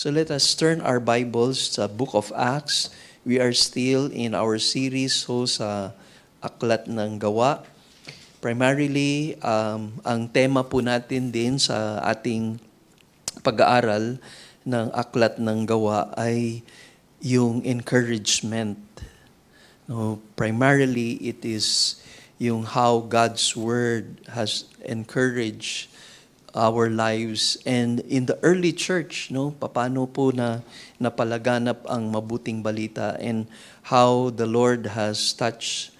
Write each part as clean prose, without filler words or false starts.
So let us turn our Bibles sa Book of Acts. We are still in our series sa Aklat ng Gawa. Primarily, ang tema po natin din sa ating pag-aaral ng Aklat ng Gawa ay yung encouragement. No, primarily, it is yung how God's Word has encouraged our lives. And in the early church, paano po na napalaganap ang mabuting balita and how the Lord has touched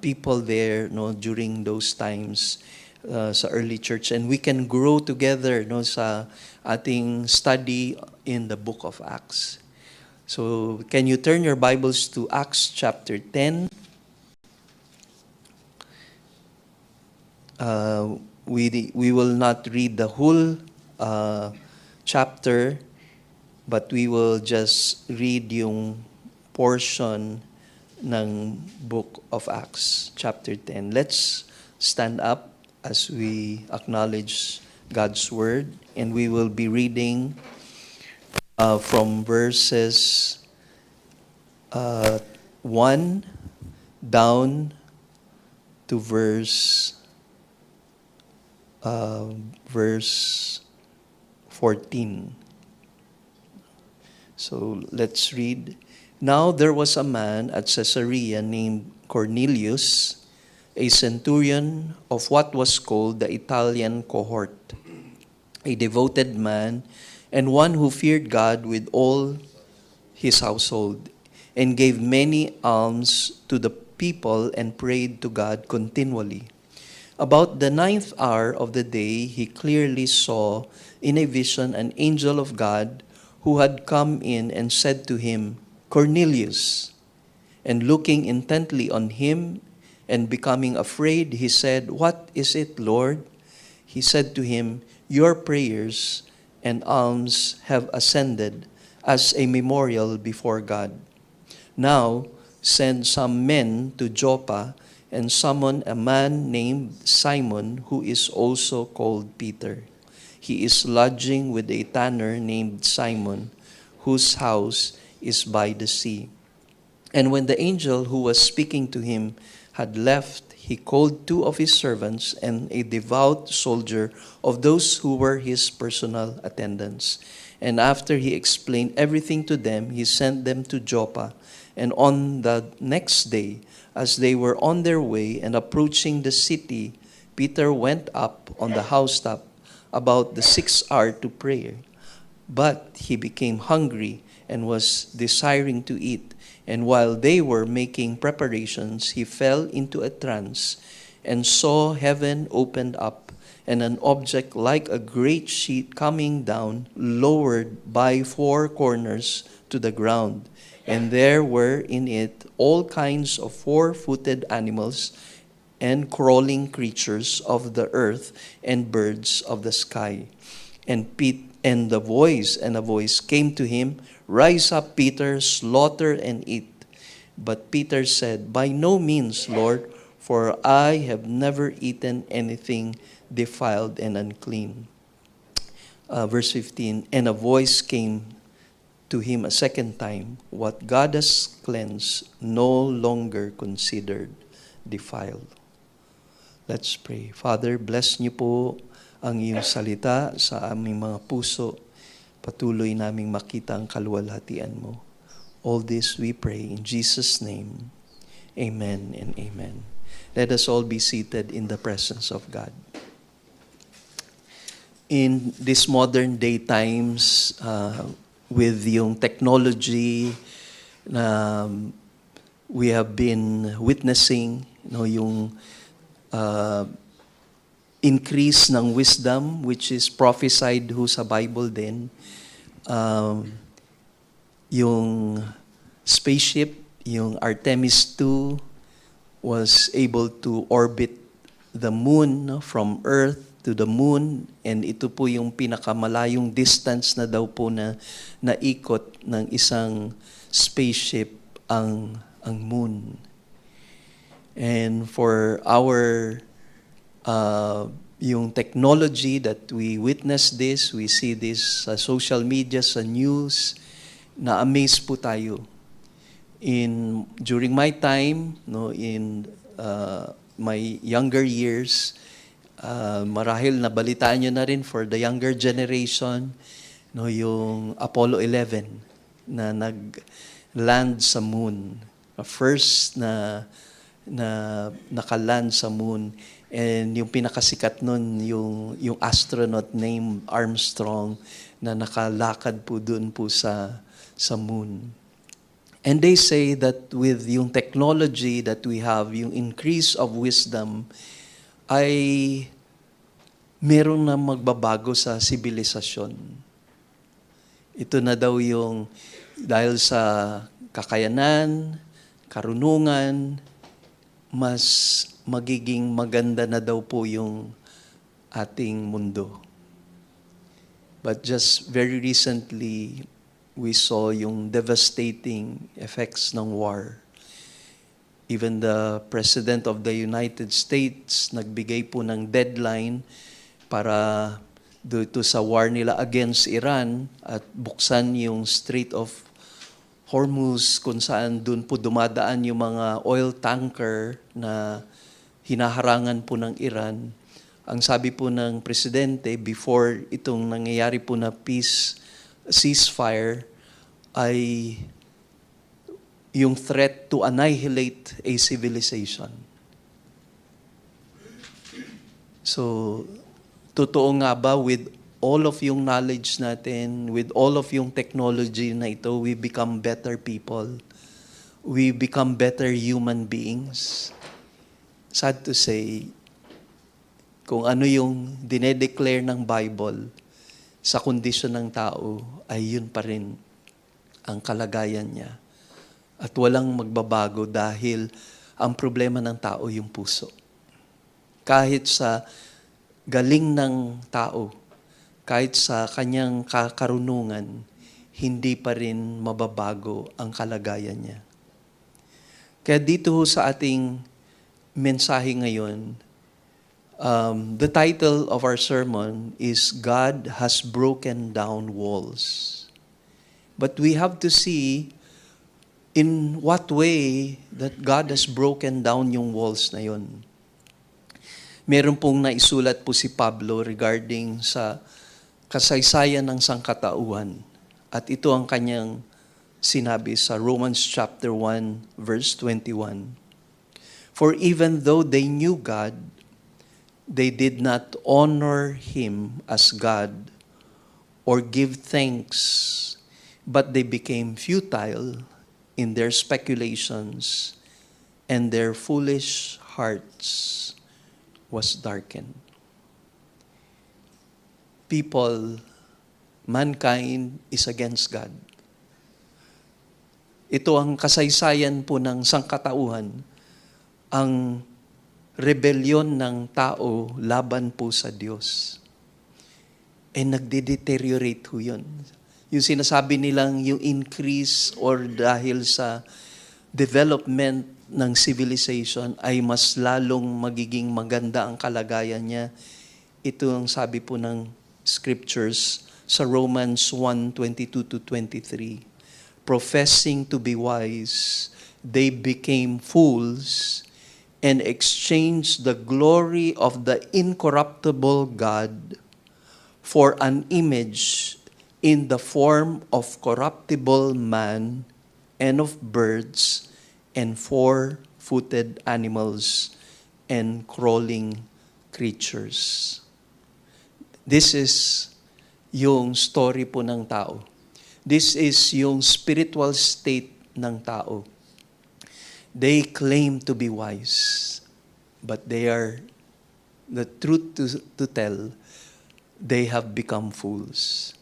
people there during those times sa early church. And we can grow together sa ating study in the book of Acts. So can you turn your Bibles to Acts chapter 10? We will not read the whole chapter, but we will just read yung portion ng book of Acts, chapter 10. Let's stand up as we acknowledge God's word, and we will be reading from verses 1 down to verse 14. So let's read. Now there was a man at Caesarea named Cornelius, a centurion of what was called the Italian cohort, a devoted man and one who feared God with all his household, and gave many alms to the people and prayed to God continually. About the 9th hour of the day, he clearly saw in a vision an angel of God who had come in and said to him, Cornelius. And looking intently on him and becoming afraid, he said, What is it, Lord? He said to him, Your prayers and alms have ascended as a memorial before God. Now send some men to Joppa and summon a man named Simon, who is also called Peter. He is lodging with a tanner named Simon, whose house is by the sea. And when the angel who was speaking to him had left, he called 2 of his servants and a devout soldier of those who were his personal attendants. And after he explained everything to them, he sent them to Joppa. And on the next day, as they were on their way and approaching the city, Peter went up on the housetop about the 6th hour to pray. But he became hungry and was desiring to eat. And while they were making preparations, he fell into a trance and saw heaven opened up and an object like a great sheet coming down, lowered by 4 corners to the ground. And there were in it all kinds of 4-footed animals and crawling creatures of the earth and birds of the sky. And a voice came to him, Rise up, Peter, slaughter and eat. But Peter said, By no means, Lord, for I have never eaten anything defiled and unclean. Verse 15, and a voice came to him a second time, What God has cleansed, no longer considered defiled. Let's pray. Father, bless niyo po ang iyong salita sa aming mga puso. Patuloy naming makita ang kaluwalhatian mo. All this we pray in Jesus' name. Amen and amen. Let us all be seated in the presence of God. In these modern day times, with yung technology na we have been witnessing, yung increase ng wisdom which is prophesied sa Bible din. Yung spaceship, yung Artemis 2 was able to orbit the moon from Earth to the moon, and ito po yung pinakamalayong distance na daw po na naikot ng isang spaceship ang moon. And for our yung technology that we witness this, we see this sa social media, sa news, na-amaze po tayo. During my time, in my younger years, marahil nabalitaan nyo na rin for the younger generation, yung Apollo 11 na nag-land sa moon. First na naka-land sa moon. And yung pinakasikat nun, yung astronaut named Armstrong na nakalakad po dun po sa moon. And they say that with yung technology that we have, yung increase of wisdom, ay meron na magbabago sa sibilisasyon. Ito na daw yung dahil sa kakayanan, karunungan, mas magiging maganda na daw po yung ating mundo. But just very recently, we saw yung devastating effects ng war. Even the President of the United States nagbigay po ng deadline para dito sa war nila against Iran at buksan yung Strait of Hormuz kung saan doon po dumadaan yung mga oil tanker na hinaharangan po ng Iran. Ang sabi po ng Presidente before itong nangyayari po na ceasefire ay yung threat to annihilate a civilization. So, totoo nga ba with all of yung knowledge natin, with all of yung technology na ito, we become better people. We become better human beings. Sad to say, kung ano yung dinedeclare ng Bible sa kondisyon ng tao, ay yun pa rin ang kalagayan niya. At walang magbabago dahil ang problema ng tao yung puso. Kahit sa galing ng tao, kahit sa kanyang karunungan, hindi pa rin mababago ang kalagayan niya. Kaya dito sa ating mensahe ngayon, the title of our sermon is God Has Broken Down Walls. But we have to see in what way that God has broken down yung walls na yun. Meron pong naisulat po si Pablo regarding sa kasaysayan ng sangkatauhan. At ito ang kanyang sinabi sa Romans chapter 1 verse 21. For even though they knew God, they did not honor Him as God or give thanks, but they became futile in their speculations, and their foolish hearts was darkened. Mankind is against God. Ito ang kasaysayan po ng sangkatauhan, ang rebelyon ng tao laban po sa Diyos. Nagde-deteriorate ho yun. Yung sinasabi nilang yung increase or dahil sa development ng civilization ay mas lalong magiging maganda ang kalagayan niya. Ito ang sabi po ng scriptures sa Romans 1:22-23. Professing to be wise, they became fools and exchanged the glory of the incorruptible God for an image in the form of corruptible man and of birds and four-footed animals and crawling creatures. This is yung story po ng tao. This is yung spiritual state ng tao. They claim to be wise, but they are, the truth to tell, they have become fools.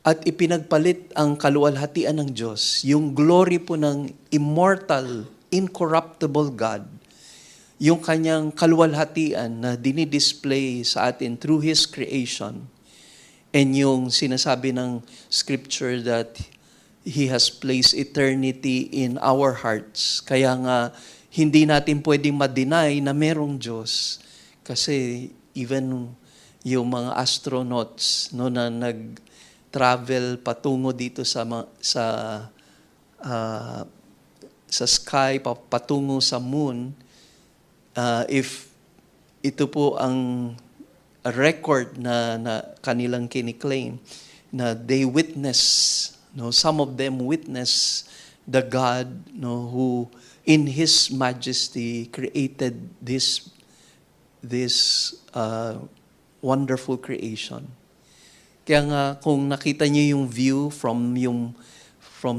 At ipinagpalit ang kaluwalhatian ng Diyos, yung glory po ng immortal, incorruptible God, yung kanyang kaluwalhatian na dinidisplay sa atin through His creation, and yung sinasabi ng Scripture that He has placed eternity in our hearts. Kaya nga, hindi natin pwedeng ma-deny na merong Diyos. Kasi even yung mga astronauts no na nag-travel patungo dito ah, sa sky patungo sa moon, if ito po ang record na kanilang kiniklaim na they witness, no, some of them witness the God, no, who in His majesty created this wonderful creation. Kaya nga kung nakita niyo yung view from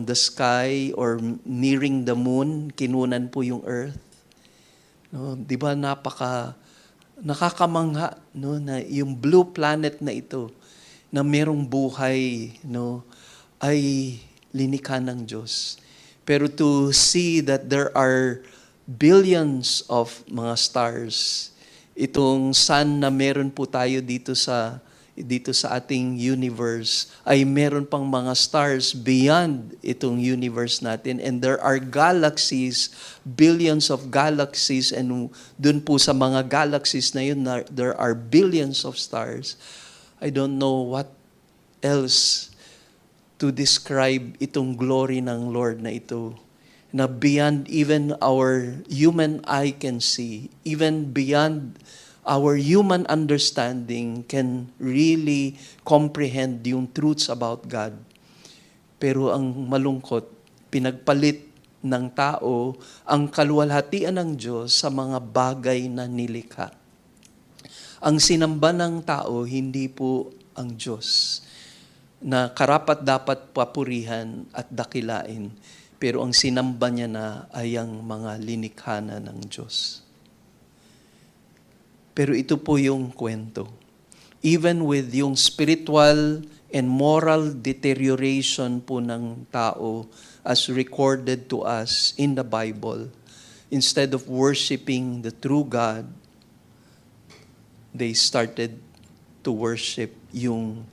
the sky or nearing the moon, kinunan po yung earth. No, 'di ba nakakamangha, no, na yung blue planet na ito na merong buhay, no, ay linikha ng Diyos. Pero to see that there are billions of mga stars, itong sun na meron po tayo dito sa ating universe, ay meron pang mga stars beyond itong universe natin. And there are galaxies, billions of galaxies, and dun po sa mga galaxies na yun, there are billions of stars. I don't know what else to describe itong glory ng Lord na ito, na beyond even our human eye can see, even beyond our human understanding can really comprehend yung truths about God. Pero ang malungkot, pinagpalit ng tao ang kaluwalhatian ng Diyos sa mga bagay na nilikha. Ang sinamba ng tao, hindi po ang Diyos, na karapat dapat papurihan at dakilain. Pero ang sinamba niya na ay ang mga linikha na ng Diyos. Pero ito po yung kwento. Even with yung spiritual and moral deterioration po ng tao as recorded to us in the Bible, instead of worshiping the true God, they started to worship yung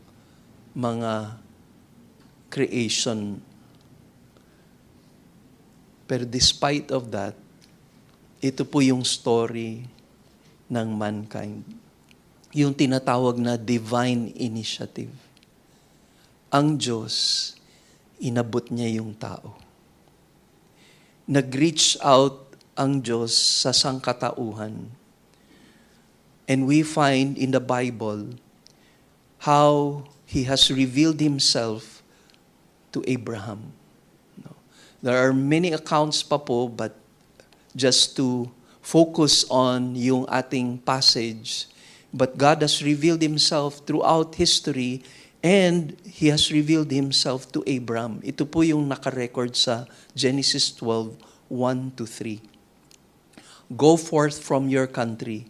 mga creation. Pero despite of that, ito po yung story ng mankind. Yung tinatawag na divine initiative. Ang Diyos, inabot niya yung tao. Nag-reach out ang Diyos sa sangkatauhan. And we find in the Bible how He has revealed Himself to Abraham. There are many accounts pa po, but just to focus on yung ating passage. But God has revealed Himself throughout history, and He has revealed Himself to Abraham. Ito po yung nakarecord sa Genesis 12, 1-3. Go forth from your country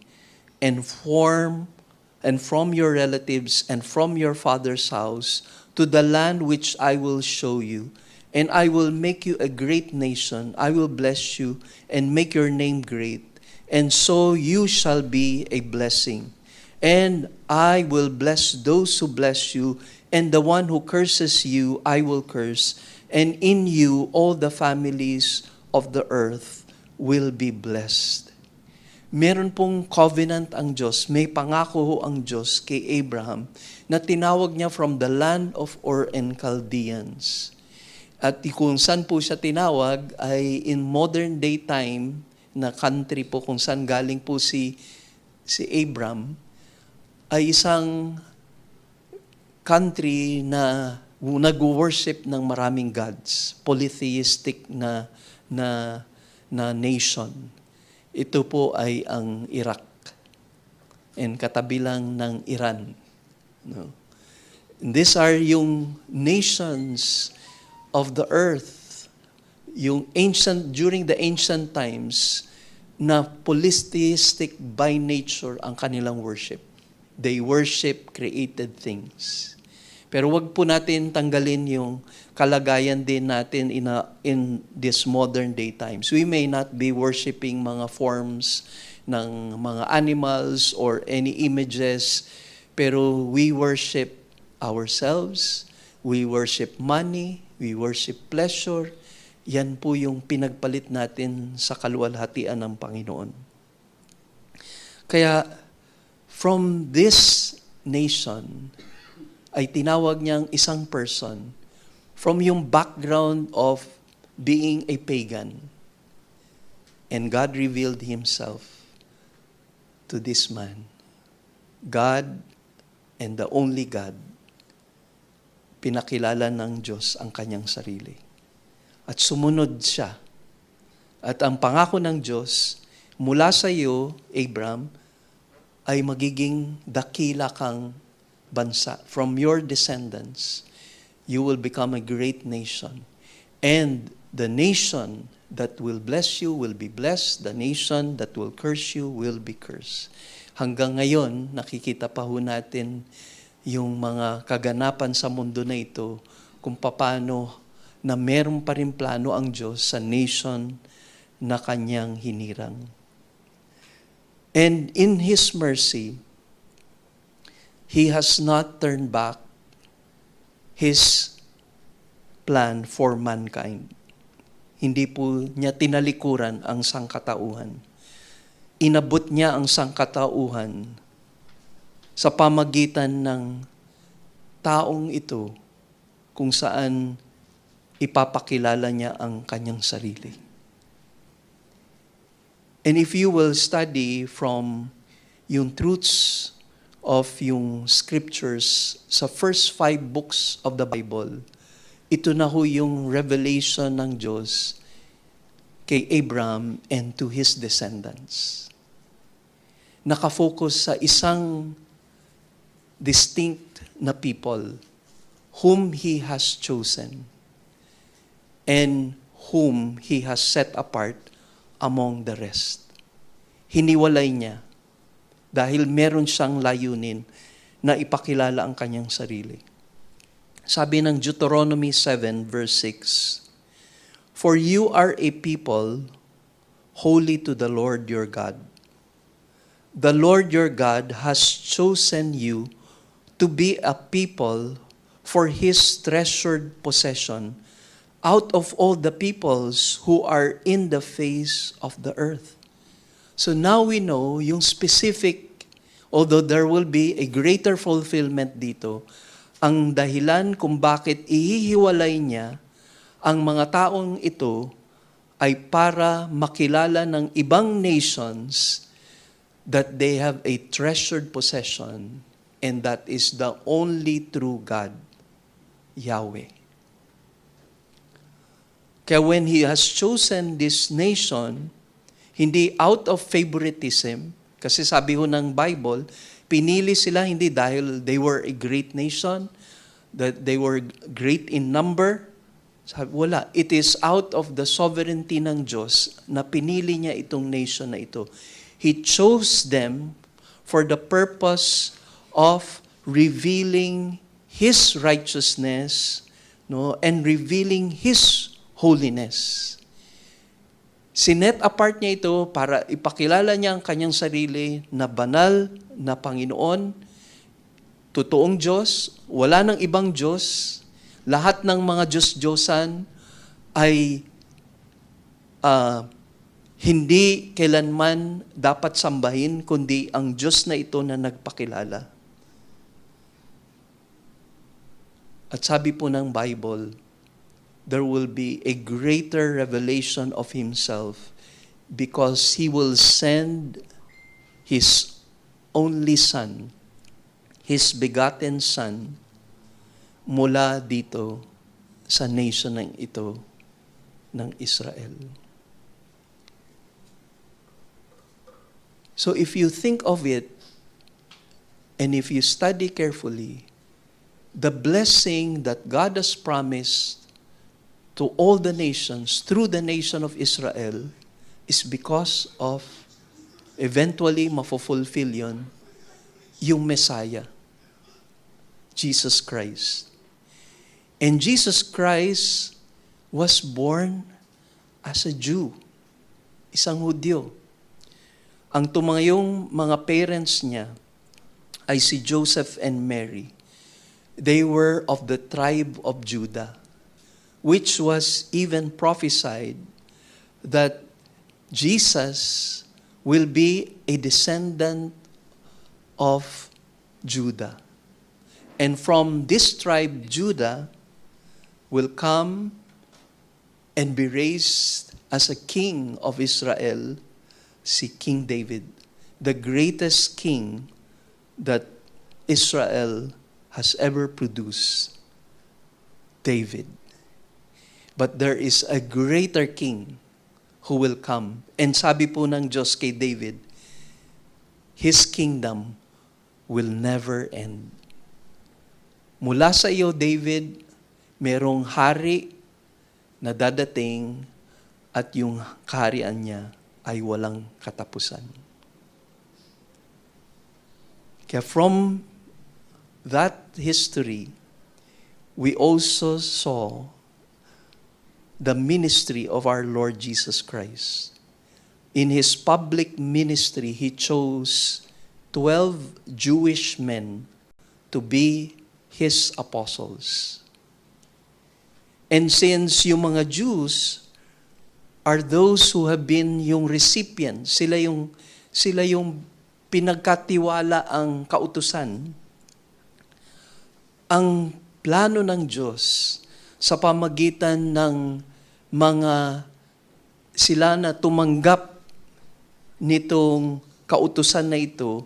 and from your relatives and from your father's house to the land which I will show you. And I will make you a great nation. I will bless you and make your name great. And so you shall be a blessing. And I will bless those who bless you, and the one who curses you, I will curse. And in you all the families of the earth will be blessed. Meron pong covenant ang Diyos, may pangako ho ang Diyos kay Abraham na tinawag niya from the land of Ur and Chaldeans. At kung saan po siya tinawag ay in modern day time na country po kung saan galing po si Abram, ay isang country na nag-worship ng maraming gods, polytheistic na nation. Ito po ay ang Iraq and katabi lang ng Iran. No? And these are yung nations of the earth, yung during the ancient times, na polytheistic by nature ang kanilang worship. They worship created things. Pero wag po natin tanggalin yung kalagayan din natin in this modern day times. We may not be worshiping mga forms ng mga animals or any images, pero we worship ourselves, we worship money, we worship pleasure. Yan po yung pinagpalit natin sa kaluwalhatian ng Panginoon. Kaya from this nation ay tinawag niyang isang person from yung background of being a pagan. And God revealed Himself to this man. God and the only God, pinakilala ng Diyos ang kanyang sarili. At sumunod siya. At ang pangako ng Diyos, mula sa iyo, Abram, ay magiging dakila kang bansa. From your descendants, you will become a great nation. And the nation that will bless you will be blessed. The nation that will curse you will be cursed. Hanggang ngayon, nakikita pa ho natin yung mga kaganapan sa mundo na ito kung paano na meron pa rin plano ang Diyos sa nation na kanyang hinirang. And in His mercy, He has not turned back His plan for mankind. Hindi po niya tinalikuran ang sangkatauhan. Inabot niya ang sangkatauhan sa pamagitan ng taong ito kung saan ipapakilala niya ang kanyang sarili. And if you will study from yung truths of yung scriptures sa first 5 books of the Bible, ito na ho yung revelation ng Diyos kay Abraham and to his descendants. Nakafocus sa isang distinct na people whom He has chosen and whom He has set apart among the rest. Hiniwalay niya dahil meron siyang layunin na ipakilala ang kanyang sarili. Sabi ng Deuteronomy 7 verse 6, "For you are a people holy to the Lord your God. The Lord your God has chosen you to be a people for His treasured possession out of all the peoples who are in the face of the earth." So now we know yung specific, although there will be a greater fulfillment dito, ang dahilan kung bakit ihihiwalay niya ang mga taong ito ay para makilala ng ibang nations that they have a treasured possession, and that is the only true God, Yahweh. Kaya when He has chosen this nation, hindi out of favoritism, kasi sabi ho ng Bible, pinili sila hindi dahil they were a great nation, that they were great in number. Sabi, wala. It is out of the sovereignty ng Diyos na pinili niya itong nation na ito. He chose them for the purpose of revealing His righteousness, and revealing His holiness. Sinet apart niya ito para ipakilala niya ang kanyang sarili na banal na Panginoon, totoong Diyos, wala nang ibang Diyos, lahat ng mga Diyos-Diyosan ay hindi kailanman dapat sambahin, kundi ang Diyos na ito na nagpakilala. At sabi po ng Bible, there will be a greater revelation of Himself because He will send His only Son, His begotten Son, mula dito sa nation ng ito ng Israel. So if you think of it, and if you study carefully, the blessing that God has promised to all the nations through the nation of Israel is because of eventually mafulfill yun, yung Messiah, Jesus Christ. And Jesus Christ was born as a Jew, isang Hudyo. Ang tumayong mga parents niya ay si Joseph and Mary. They were of the tribe of Judah, which was even prophesied that Jesus will be a descendant of Judah. And from this tribe, Judah, will come and be raised as a king of Israel, si King David, the greatest king that Israel has ever produced, David. But there is a greater king who will come. And sabi po ng Diyos kay David, His kingdom will never end. Mula sa iyo, David, merong hari na dadating at yung kaharian niya ay walang katapusan. Kaya from that history, we also saw the ministry of our Lord Jesus Christ. In His public ministry, He chose 12 Jewish men to be His apostles. And since yung mga Jews are those who have been yung recipients, sila yung pinagkatiwala ang kautusan, ang plano ng Diyos sa pamagitan ng mga sila na tumanggap nitong kautusan na ito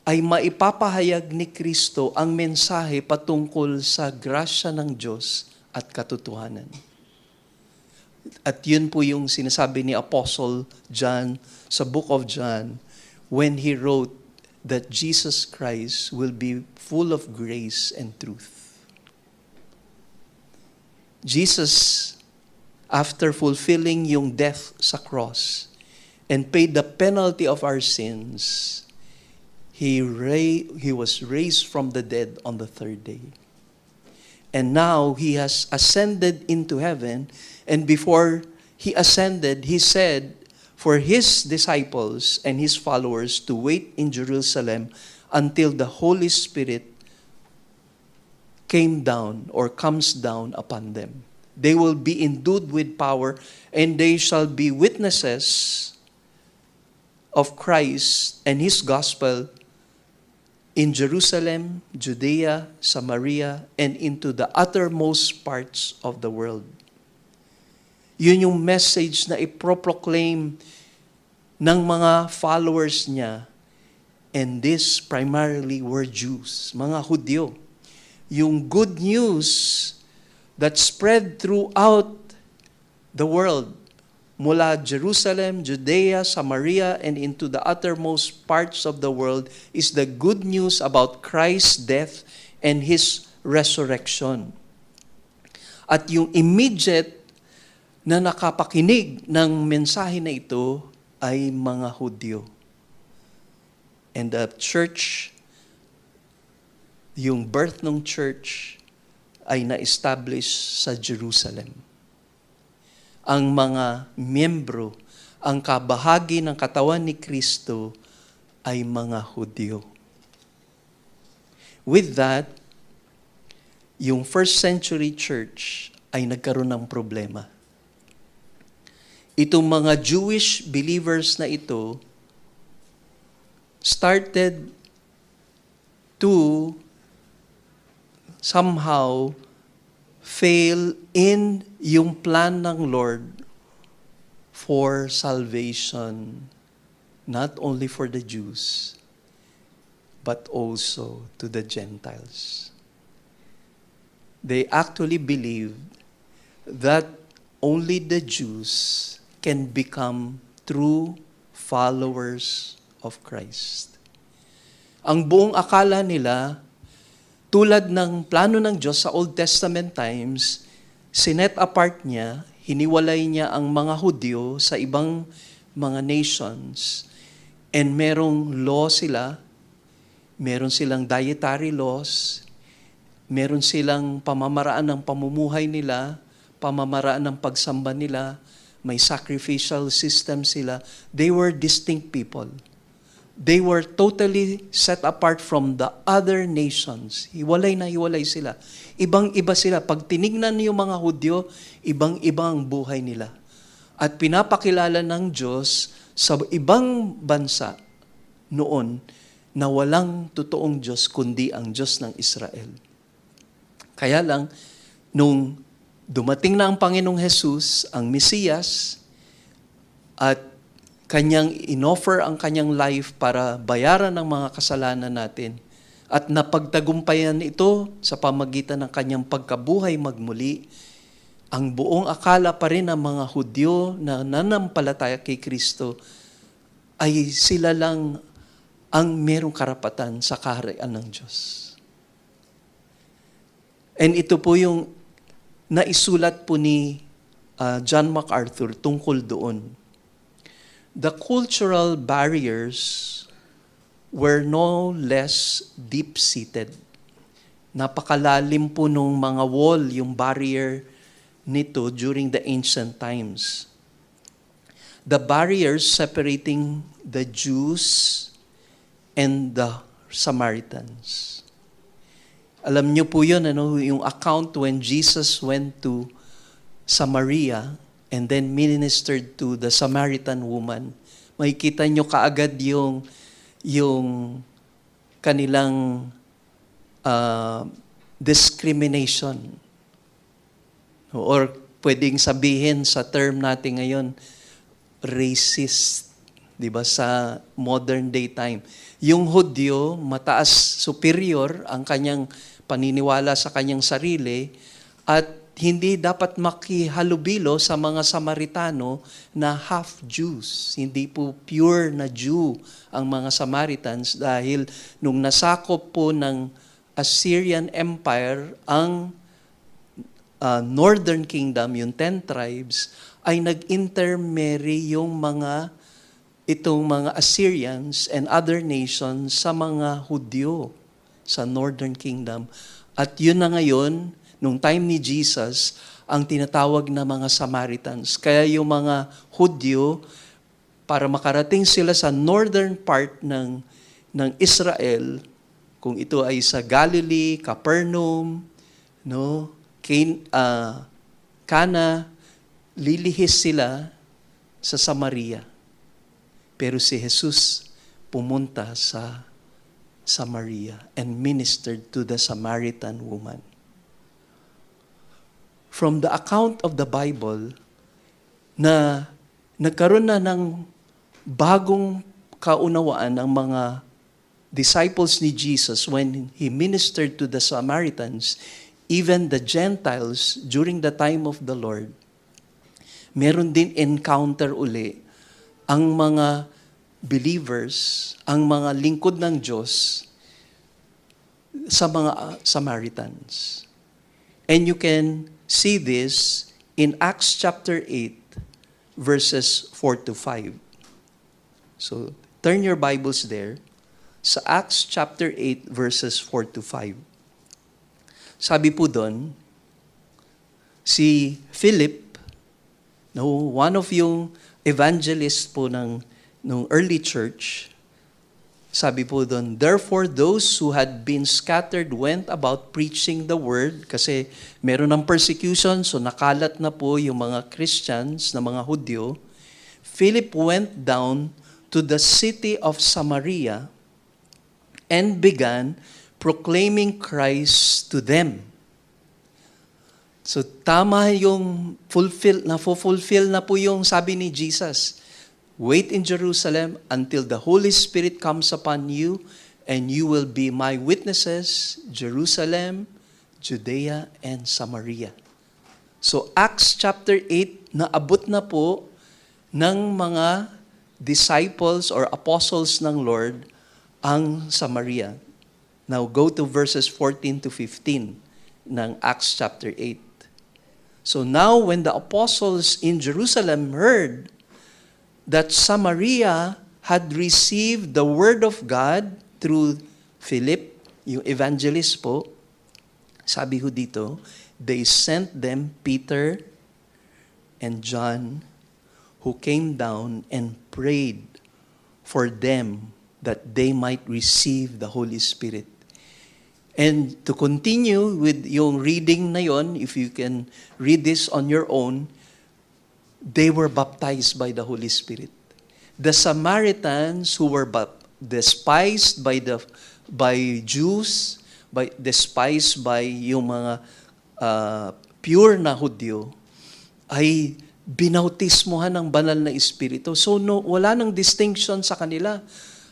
ay maipapahayag ni Kristo ang mensahe patungkol sa grasya ng Diyos at katotohanan. At yun po yung sinasabi ni Apostle John sa Book of John when he wrote that Jesus Christ will be full of grace and truth. Jesus, after fulfilling yung death sa cross and paid the penalty of our sins, He was raised from the dead on the third day. And now He has ascended into heaven. And before He ascended, He said for His disciples and His followers to wait in Jerusalem until the Holy Spirit came down or comes down upon them. They will be endued with power, and they shall be witnesses of Christ and His gospel in Jerusalem, Judea, Samaria, and into the uttermost parts of the world. Yun yung message na iproproclaim ng mga followers niya. And this primarily were Jews, mga Hudyo. Yung good news that spread throughout the world, mula Jerusalem, Judea, Samaria, and into the uttermost parts of the world, is the good news about Christ's death and His resurrection. At yung immediate na nakapakinig ng mensahe na ito ay mga Hudyo. And the church, yung birth ng church, ay na-establish sa Jerusalem. Ang mga miyembro, ang kabahagi ng katawan ni Kristo ay mga Hudyo. With that, yung first century church ay nagkaroon ng problema. Itong mga Jewish believers na ito started to somehow fail in yung plan ng Lord for salvation, not only for the Jews, but also to the Gentiles. They actually believed that only the Jews can become true followers of Christ. Ang buong akala nila, tulad ng plano ng Diyos sa Old Testament times, sinet apart niya, hiniwalay niya ang mga Hudyo sa ibang mga nations, and merong law sila, meron silang dietary laws, meron silang pamamaraan ng pamumuhay nila, pamamaraan ng pagsamba nila, may sacrificial system sila. They were distinct people. They were totally set apart from the other nations. Hiwalay na hiwalay sila. Ibang-iba sila. Pag tinignan niyo mga Hudyo, ibang-iba ang buhay nila. At pinapakilala ng Diyos sa ibang bansa noon na walang totoong Diyos kundi ang Diyos ng Israel. Kaya lang, nung dumating na ang Panginoong Jesus, ang Mesiyas, at kanyang inoffer ang kanyang life para bayaran ang mga kasalanan natin, at napagtagumpayan ito sa pamagitan ng kanyang pagkabuhay magmuli, ang buong akala pa rin ng mga Hudyo na nanampalataya kay Kristo ay sila lang ang merong karapatan sa kaharian ng Diyos. And ito po yung naisulat po ni John MacArthur tungkol doon. The cultural barriers were no less deep-seated. Napakalalim po nung mga wall, yung barrier nito during the ancient times. The barriers separating the Jews and the Samaritans. Alam niyo po yun, yung account when Jesus went to Samaria and then ministered to the Samaritan woman. Makikita niyo kaagad yung kanilang discrimination. Or pwedeng sabihin sa term natin ngayon, racist. Diba? Sa modern day time. Yung Hudyo, mataas, superior ang kanyang paniniwala sa kanyang sarili at hindi dapat makihalubilo sa mga Samaritano na half-Jews. Hindi po pure na Jew ang mga Samaritans dahil nung nasakop po ng Assyrian Empire ang Northern Kingdom, yung 10 tribes, ay nag-intermarry yung itong mga Assyrians and other nations sa mga Hudyo sa Northern Kingdom. At yun na ngayon, nung time ni Jesus, ang tinatawag na mga Samaritans. Kaya yung mga Hudyo, para makarating sila sa northern part ng Israel, kung ito ay sa Galilee, Capernaum, Cana, lilihis sila sa Samaria. Pero si Jesus pumunta sa Samaria and ministered to the Samaritan woman. From the account of the Bible, na nagkaroon na ng bagong kaunawaan ng mga disciples ni Jesus when He ministered to the Samaritans, even the Gentiles during the time of the Lord, meron din encounter uli ang mga believers, ang mga lingkod ng Diyos sa mga Samaritans. And you can see this in Acts chapter 8, verses 4 to 5. So, turn your Bibles there sa Acts chapter 8, verses 4 to 5. Sabi po doon, si Philip, one of yung evangelist po ng early church, sabi po doon, therefore those who had been scattered went about preaching the word, kasi meron ng persecution, so nakalat na po yung mga Christians, na mga Hudyo. Philip went down to the city of Samaria and began proclaiming Christ to them. So tama yung fulfill na po yung sabi ni Jesus. Wait in Jerusalem until the Holy Spirit comes upon you, and you will be my witnesses, Jerusalem, Judea, and Samaria. So Acts chapter 8, naabot na po ng mga disciples or apostles ng Lord ang Samaria. Now go to verses 14 to 15 ng Acts chapter 8. So now when the apostles in Jerusalem heard that Samaria had received the word of God through Philip, yung evangelist po, sabi ho dito, they sent them Peter and John, who came down and prayed for them that they might receive the Holy Spirit. And to continue with yung reading na yon, if you can read this on your own, they were baptized by the Holy Spirit. The Samaritans who were despised by Jews, despised by yung mga pure na Hudyo, ay binautismohan ng banal na Espiritu. So wala nang distinction sa kanila.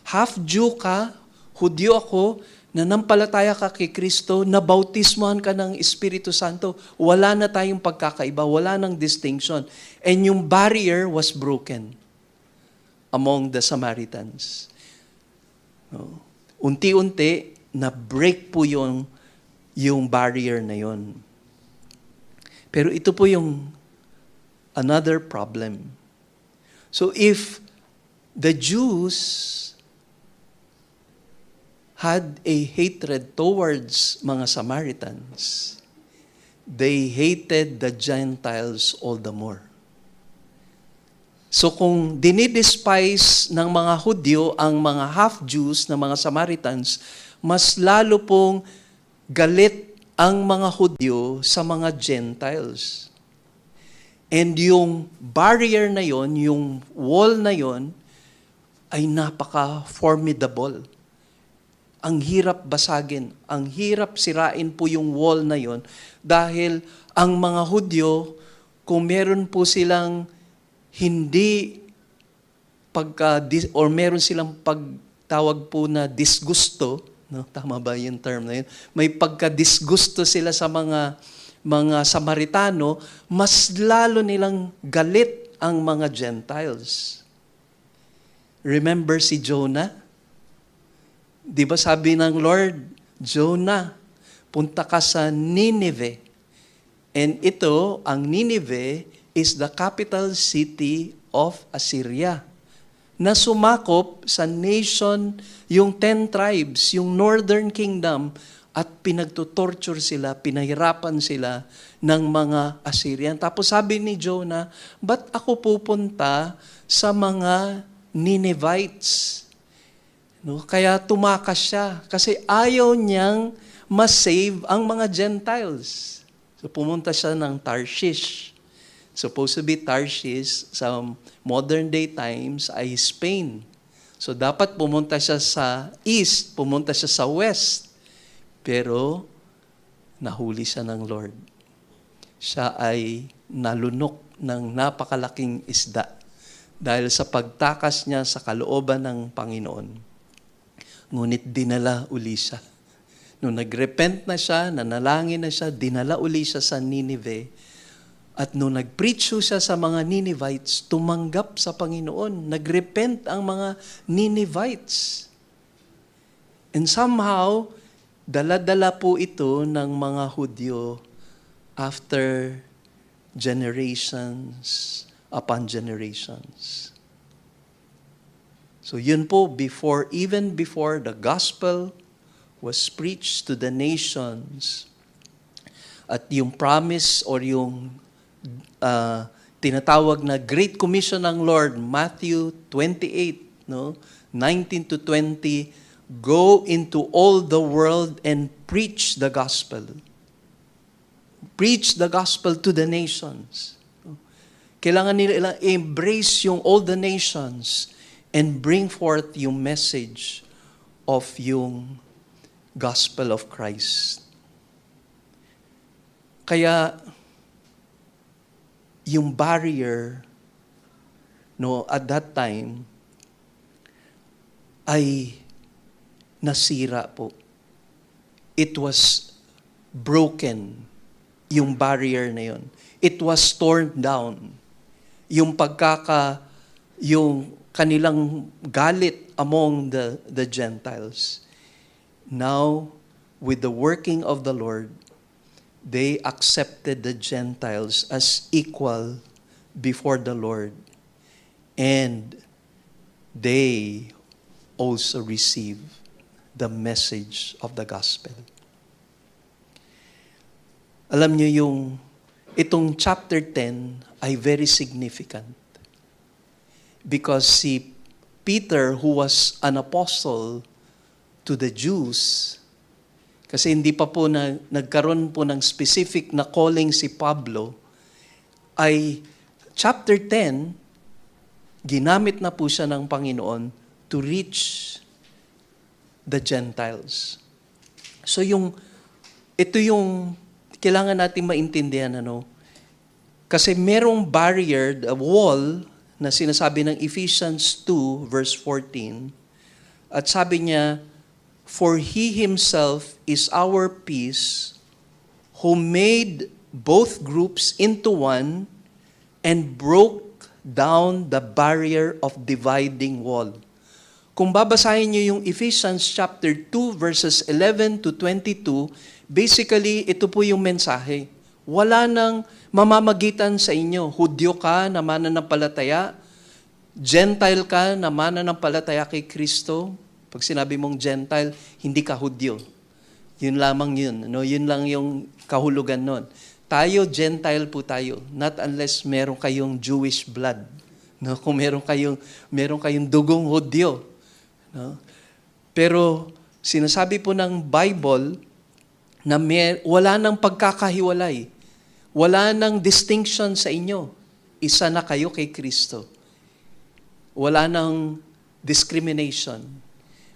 Half Jew ka, Hudyo ako, nanampalataya ka kay Kristo, nabautismohan ka ng Espiritu Santo, wala na tayong pagkakaiba, wala nang distinction. And yung barrier was broken among the Samaritans. Unti-unti, na-break po yung barrier na yon. Pero ito po yung another problem. So if the Jews had a hatred towards mga Samaritans, they hated the Gentiles all the more. So kung dinidespise ng mga Hudyo ang mga half-Jews na mga Samaritans, mas lalo pong galit ang mga Hudyo sa mga Gentiles. And yung barrier na yon, yung wall na yon, ay napaka-formidable. Ang hirap basagin, ang hirap sirain po yung wall na yon dahil ang mga Hudyo, kung meron po silang hindi or meron silang pagtawag po na disgusto, no? Tama ba yung term na yun? May pagka-disgusto sila sa mga Samaritano, mas lalo nilang galit ang mga Gentiles. Remember si Jonah? Di ba sabi ng Lord, Jonah, punta ka sa Nineveh. And ito, ang Nineveh, is the capital city of Assyria, na sumakop sa nation, yung 10 tribes, yung Northern Kingdom, at pinagtutorture sila, pinahirapan sila ng mga Assyrian. Tapos sabi ni Jonah, ba't ako pupunta sa mga Ninevites? No? Kaya tumakas siya kasi ayaw niyang ma-save ang mga Gentiles. So pumunta siya ng Tarshish. Supposed to be Tarshish sa modern day times ay Spain. So dapat pumunta siya sa east, pumunta siya sa west. Pero nahuli siya ng Lord. Siya ay nalunok ng napakalaking isda dahil sa pagtakas niya sa kalooban ng Panginoon. Ngunit dinala uli siya. Nung nagrepent na siya, nanalangin na siya, dinala uli siya sa Nineveh. At nung nag-preach siya sa mga Ninevites, tumanggap sa Panginoon. Nagrepent ang mga Ninevites. And somehow, dala-dala po ito ng mga Hudyo after generations upon generations. So yun po, even before the gospel was preached to the nations, at yung promise or yung tinatawag na Great Commission ng Lord, Matthew 28, no, 19 to 20, go into all the world and preach the gospel. Preach the gospel to the nations. Kailangan nila embrace yung all the nations and bring forth yung message of yung gospel of Christ. Kaya, yung barrier, no, at that time, ay nasira po. It was broken, yung barrier na yun. It was torn down. Yung kanilang galit among the Gentiles. Now, with the working of the Lord, they accepted the Gentiles as equal before the Lord. And they also receive the message of the gospel. Alam niyo itong chapter 10 ay very significant. Because si Peter, who was an apostle to the Jews, kasi hindi pa po nagkaroon po ng specific na calling si Pablo, ay chapter 10, ginamit na po siya ng Panginoon to reach the Gentiles. So ito yung kailangan natin maintindihan, Kasi merong barrier, a wall, na sinasabi ng Ephesians 2 verse 14. At sabi niya, "For He Himself is our peace, who made both groups into one and broke down the barrier of dividing wall." Kung babasahin niyo yung Ephesians chapter 2 verses 11 to 22, basically ito po yung mensahe. Wala nang mamamagitan sa inyo. Hudyo ka na mananampalataya, Gentile ka na mananampalataya kay Kristo. Pag sinabi mong Gentile, hindi ka Hudyo. Yun lamang yun. Yun lang yung kahulugan nun. Tayo, Gentile po tayo. Not unless meron kayong Jewish blood. Kung meron kayong dugong Hudyo. Pero sinasabi po ng Bible na wala nang pagkakahiwalay. Wala nang distinction sa inyo. Isa na kayo kay Kristo. Wala nang discrimination.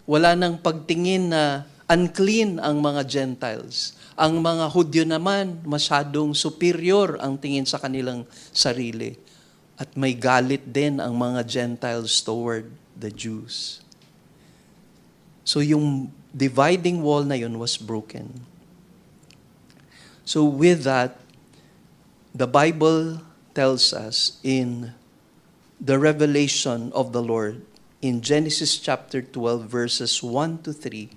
Wala nang pagtingin na unclean ang mga Gentiles. Ang mga Hudyo naman, masyadong superior ang tingin sa kanilang sarili. At may galit din ang mga Gentiles toward the Jews. So yung dividing wall na yun was broken. So with that, the Bible tells us in the revelation of the Lord, in Genesis chapter 12 verses 1 to 3,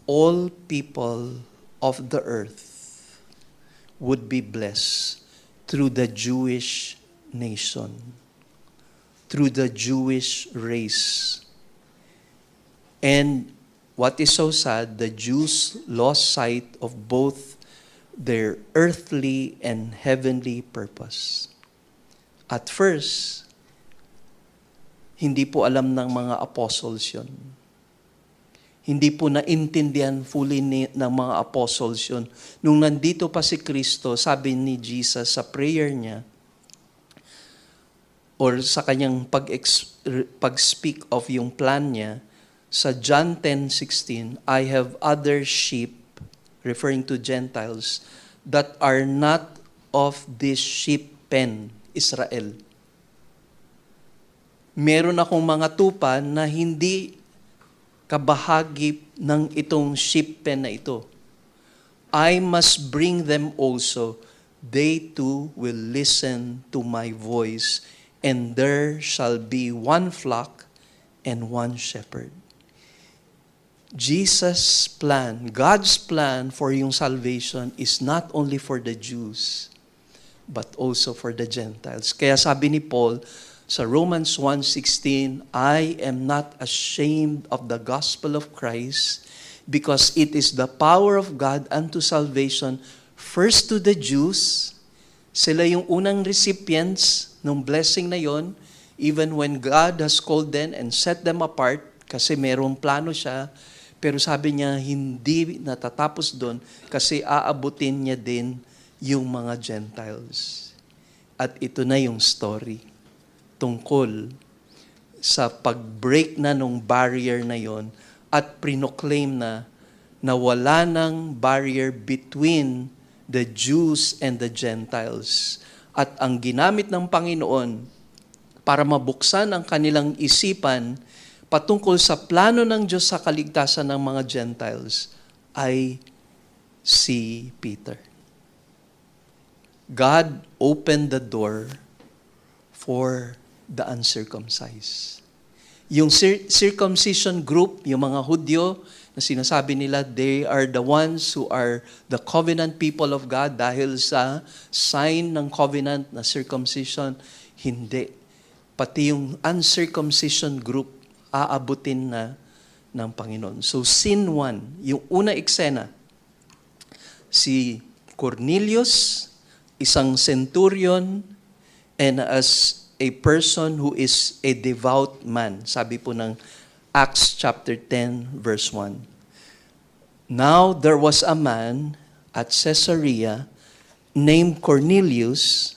all people of the earth would be blessed through the Jewish nation, through the Jewish race. And what is so sad, the Jews lost sight of both their earthly and heavenly purpose. At first, hindi po alam ng mga apostles yun. Hindi po naintindihan fully ng mga apostles yun. Nung nandito pa si Kristo, sabi ni Jesus sa prayer niya, or sa kanyang pag-speak of yung plan niya, sa John 10:16, "I have other sheep," referring to Gentiles, "that are not of this sheep pen," Israel. Meron akong mga tupa na hindi kabahagi ng itong sheep pen na ito. I must bring them also. They too will listen to my voice, and there shall be one flock and one shepherd. Jesus' plan, God's plan for yung salvation is not only for the Jews, but also for the Gentiles. Kaya sabi ni Paul sa Romans 1:16, "I am not ashamed of the gospel of Christ, because it is the power of God unto salvation, first to the Jews." Sila yung unang recipients ng blessing na yon, even when God has called them and set them apart, kasi merong plano siya. Pero sabi niya, hindi natatapos doon kasi aabutin niya din yung mga Gentiles. At ito na yung story tungkol sa pag-break na nung barrier na yon at prinoclaim na wala nang barrier between the Jews and the Gentiles. At ang ginamit ng Panginoon para mabuksan ang kanilang isipan patungkol sa plano ng Diyos sa kaligtasan ng mga Gentiles ay si Peter. God opened the door for the uncircumcised. Yung circumcision group, yung mga Hudyo, na sinasabi nila, they are the ones who are the covenant people of God dahil sa sign ng covenant na circumcision. Hindi. Pati yung uncircumcision group, aabutin na ng Panginoon. So, scene 1, yung una eksena, si Cornelius, isang centurion, and as a person who is a devout man. Sabi po ng Acts chapter 10, verse 1. "Now there was a man at Caesarea named Cornelius,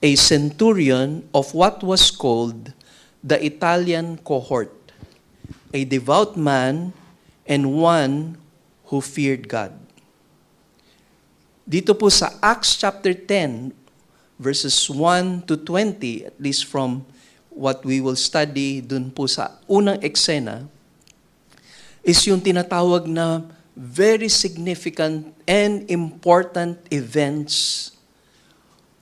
a centurion of what was called the Italian cohort, a devout man and one who feared God. Dito po sa Acts chapter 10, verses 1 to 20, at least from what we will study dun po sa unang eksena, is yung tinatawag na very significant and important events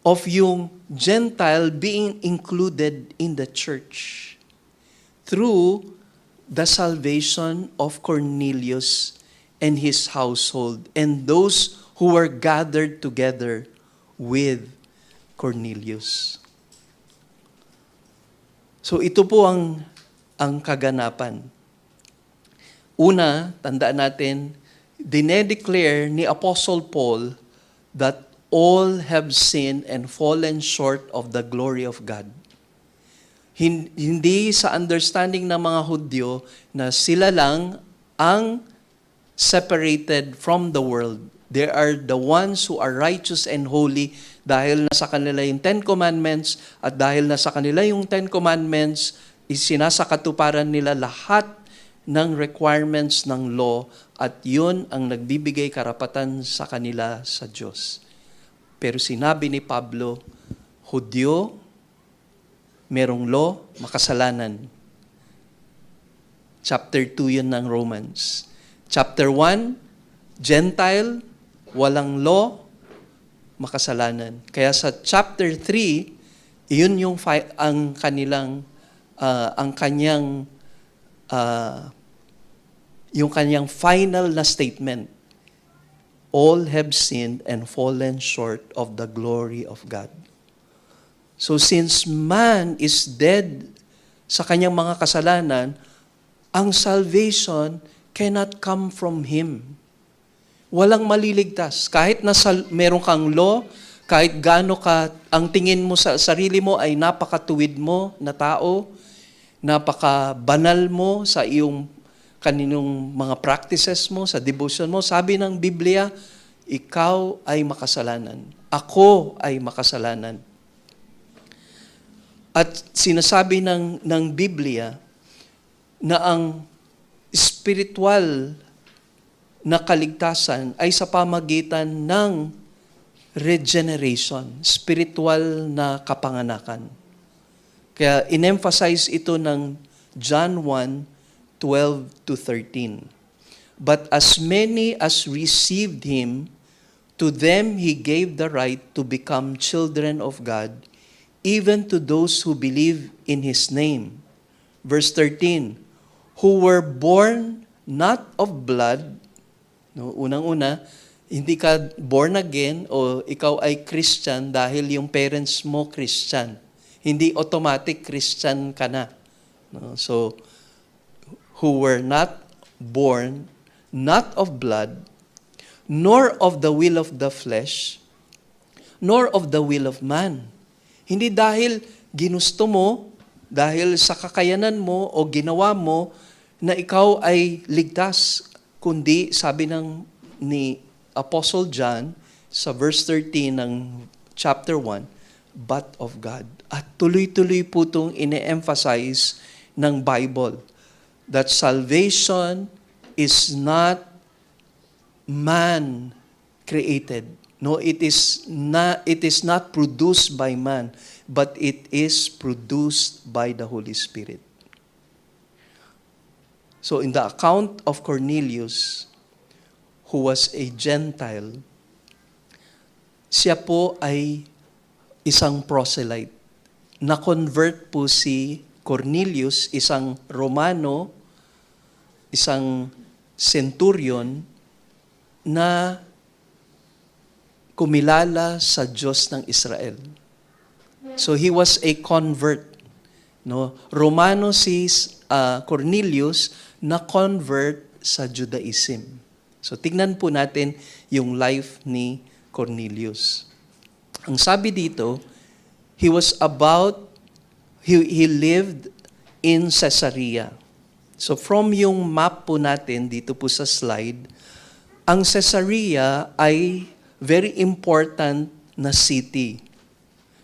of yung Gentile being included in the church through the salvation of Cornelius and his household and those who were gathered together with Cornelius. So ito po ang kaganapan. Una, tandaan natin, dinedeclare ni Apostle Paul that all have sinned and fallen short of the glory of God. Hindi sa understanding ng mga Hudyo na sila lang ang separated from the world. They are the ones who are righteous and holy dahil nasa kanila yung Ten Commandments at dahil nasa kanila yung Ten Commandments, isinasakatuparan nila lahat ng requirements ng law at yun ang nagbibigay karapatan sa kanila sa Diyos. Pero sinabi ni Pablo, Hudyo, merong law, makasalanan. Chapter 2 yun ng Romans. Chapter 1, Gentile, walang law, makasalanan. Kaya sa chapter 3, yun yung ang kanyang final na statement. All have sinned and fallen short of the glory of God. So since man is dead sa kanyang mga kasalanan, ang salvation cannot come from him. Walang maliligtas. Kahit meron kang law, kahit gaano ka, ang tingin mo sa sarili mo ay napakatuwid mo na tao, napakabanal mo sa iyong kaninong mga practices mo, sa devotion mo. Sabi ng Biblia, ikaw ay makasalanan. Ako ay makasalanan. At sinasabi ng Biblia na ang spiritual na kaligtasan ay sa pamagitan ng regeneration, spiritual na kapanganakan. Kaya in-emphasize ito ng John 1:12 to 13. But as many as received Him, to them He gave the right to become children of God, even to those who believe in His name. Verse 13, who were born not of blood. No, unang-una, hindi ka born again o ikaw ay Christian dahil yung parents mo Christian. Hindi automatic Christian ka na. No, so, who were not born, not of blood, nor of the will of the flesh, nor of the will of man. Hindi dahil ginusto mo, dahil sa kakayanan mo o ginawa mo na ikaw ay ligtas, kundi sabi ni Apostle John sa verse 13 ng chapter 1, but of God. At tuloy-tuloy po itong ine-emphasize ng Bible that salvation is not man created. No, it is not produced by man, but it is produced by the Holy Spirit. So in the account of Cornelius, who was a Gentile, siya po ay isang proselyte. Na-convert po si Cornelius, isang Romano, isang centurion na kumilala sa Diyos ng Israel. So he was a convert. No, Romano si Cornelius na convert sa Judaism. So tingnan po natin yung life ni Cornelius. Ang sabi dito, he lived in Caesarea. So from yung map po natin dito po sa slide, ang Caesarea ay very important na city.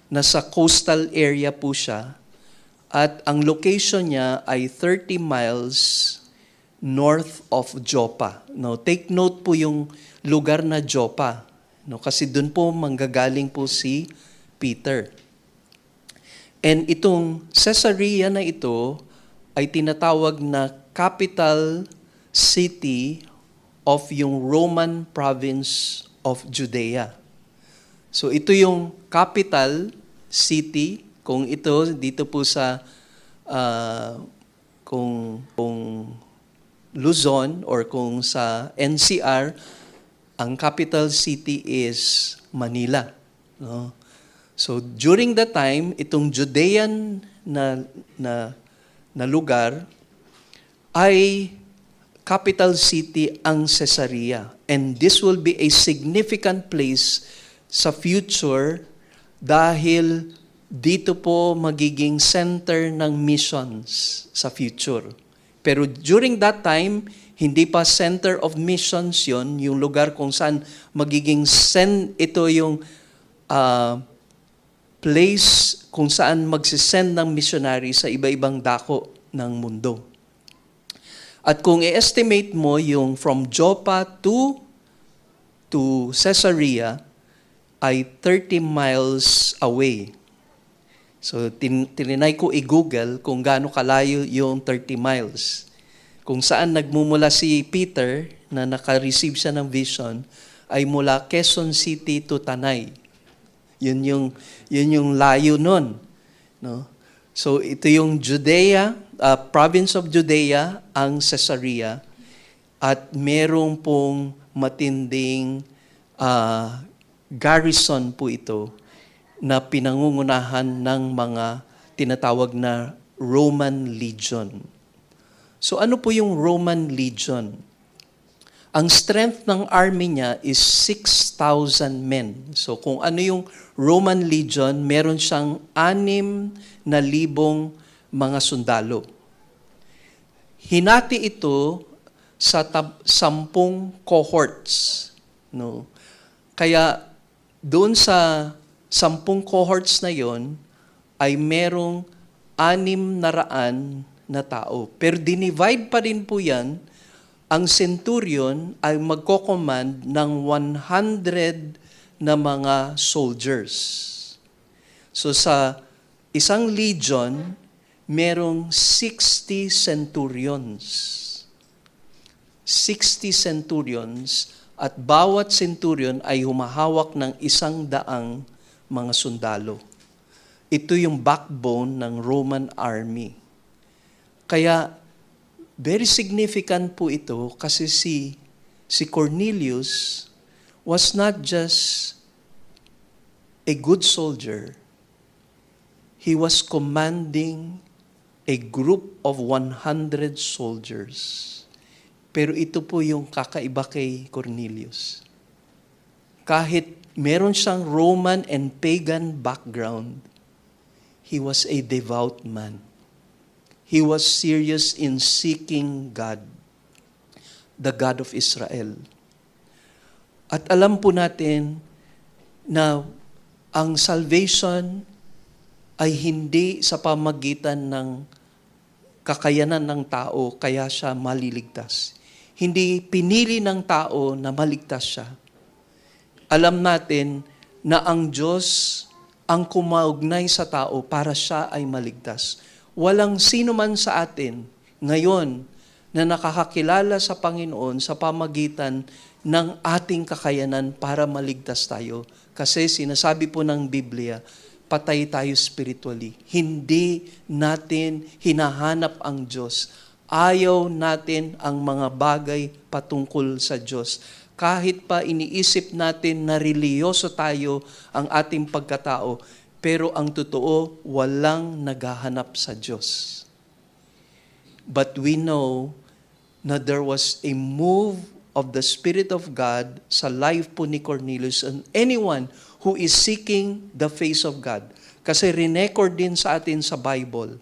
Nasa coastal area po siya. At ang location niya ay 30 miles north of Joppa. No, take note po yung lugar na Joppa. No, kasi doon po manggagaling po si Peter. And itong Caesarea na ito ay tinatawag na capital city of yung Roman province of Judea. So ito yung capital city, kung ito dito po sa kung Luzon or kung sa NCR, ang capital city is Manila. No? So during that time, itong Judean na lugar ay capital city ang Caesarea. And this will be a significant place sa future dahil dito po magiging center ng missions sa future. Pero during that time, hindi pa center of missions yon, yung lugar kung saan magiging ito yung place kung saan magsisend ng missionary sa iba-ibang dako ng mundo. At kung i-estimate mo yung from Joppa to Caesarea ay 30 miles away. So, tininay ko i-Google kung gaano kalayo yung 30 miles. Kung saan nagmumula si Peter na naka-receive siya ng vision ay mula Quezon City to Tanay. Yun yung layo nun. No? So, ito yung Judea, province of Judea, ang Caesarea. At merong pong matinding garrison po ito na pinangungunahan ng mga tinatawag na Roman Legion. So ano po yung Roman Legion? Ang strength ng army niya is 6,000 men. So kung ano yung Roman Legion, meron siyang 6,000 mga sundalo. Hinati ito sa 10 cohorts. No? Kaya doon sa 10 cohorts na yon ay merong 600 na tao. Pero dinivide pa rin po yan, ang centurion ay magko-command ng 100 na mga soldiers. So sa isang legion, merong 60 centurions. 60 centurions at bawat centurion ay humahawak ng 100 mga sundalo. Ito yung backbone ng Roman army. Kaya, very significant po ito kasi si Cornelius was not just a good soldier. He was commanding a group of 100 soldiers. Pero ito po yung kakaiba kay Cornelius. Kahit meron siyang Roman and pagan background, he was a devout man. He was serious in seeking God, the God of Israel. At alam po natin na ang salvation ay hindi sa pamagitan ng kakayanan ng tao kaya siya maliligtas. Hindi pinili ng tao na maligtas siya. Alam natin na ang Diyos ang kumaugnay sa tao para siya ay maligtas. Walang sino man sa atin ngayon na nakakakilala sa Panginoon sa pamagitan ng ating kakayanan para maligtas tayo. Kasi sinasabi po ng Biblia, patay tayo spiritually. Hindi natin hinahanap ang Diyos. Ayaw natin ang mga bagay patungkol sa Diyos. Kahit pa iniisip natin na reliyoso tayo ang ating pagkatao, pero ang totoo, walang naghahanap sa Diyos. But we know na there was a move of the Spirit of God sa life po ni Cornelius and anyone who is seeking the face of God. Kasi record din sa atin sa Bible,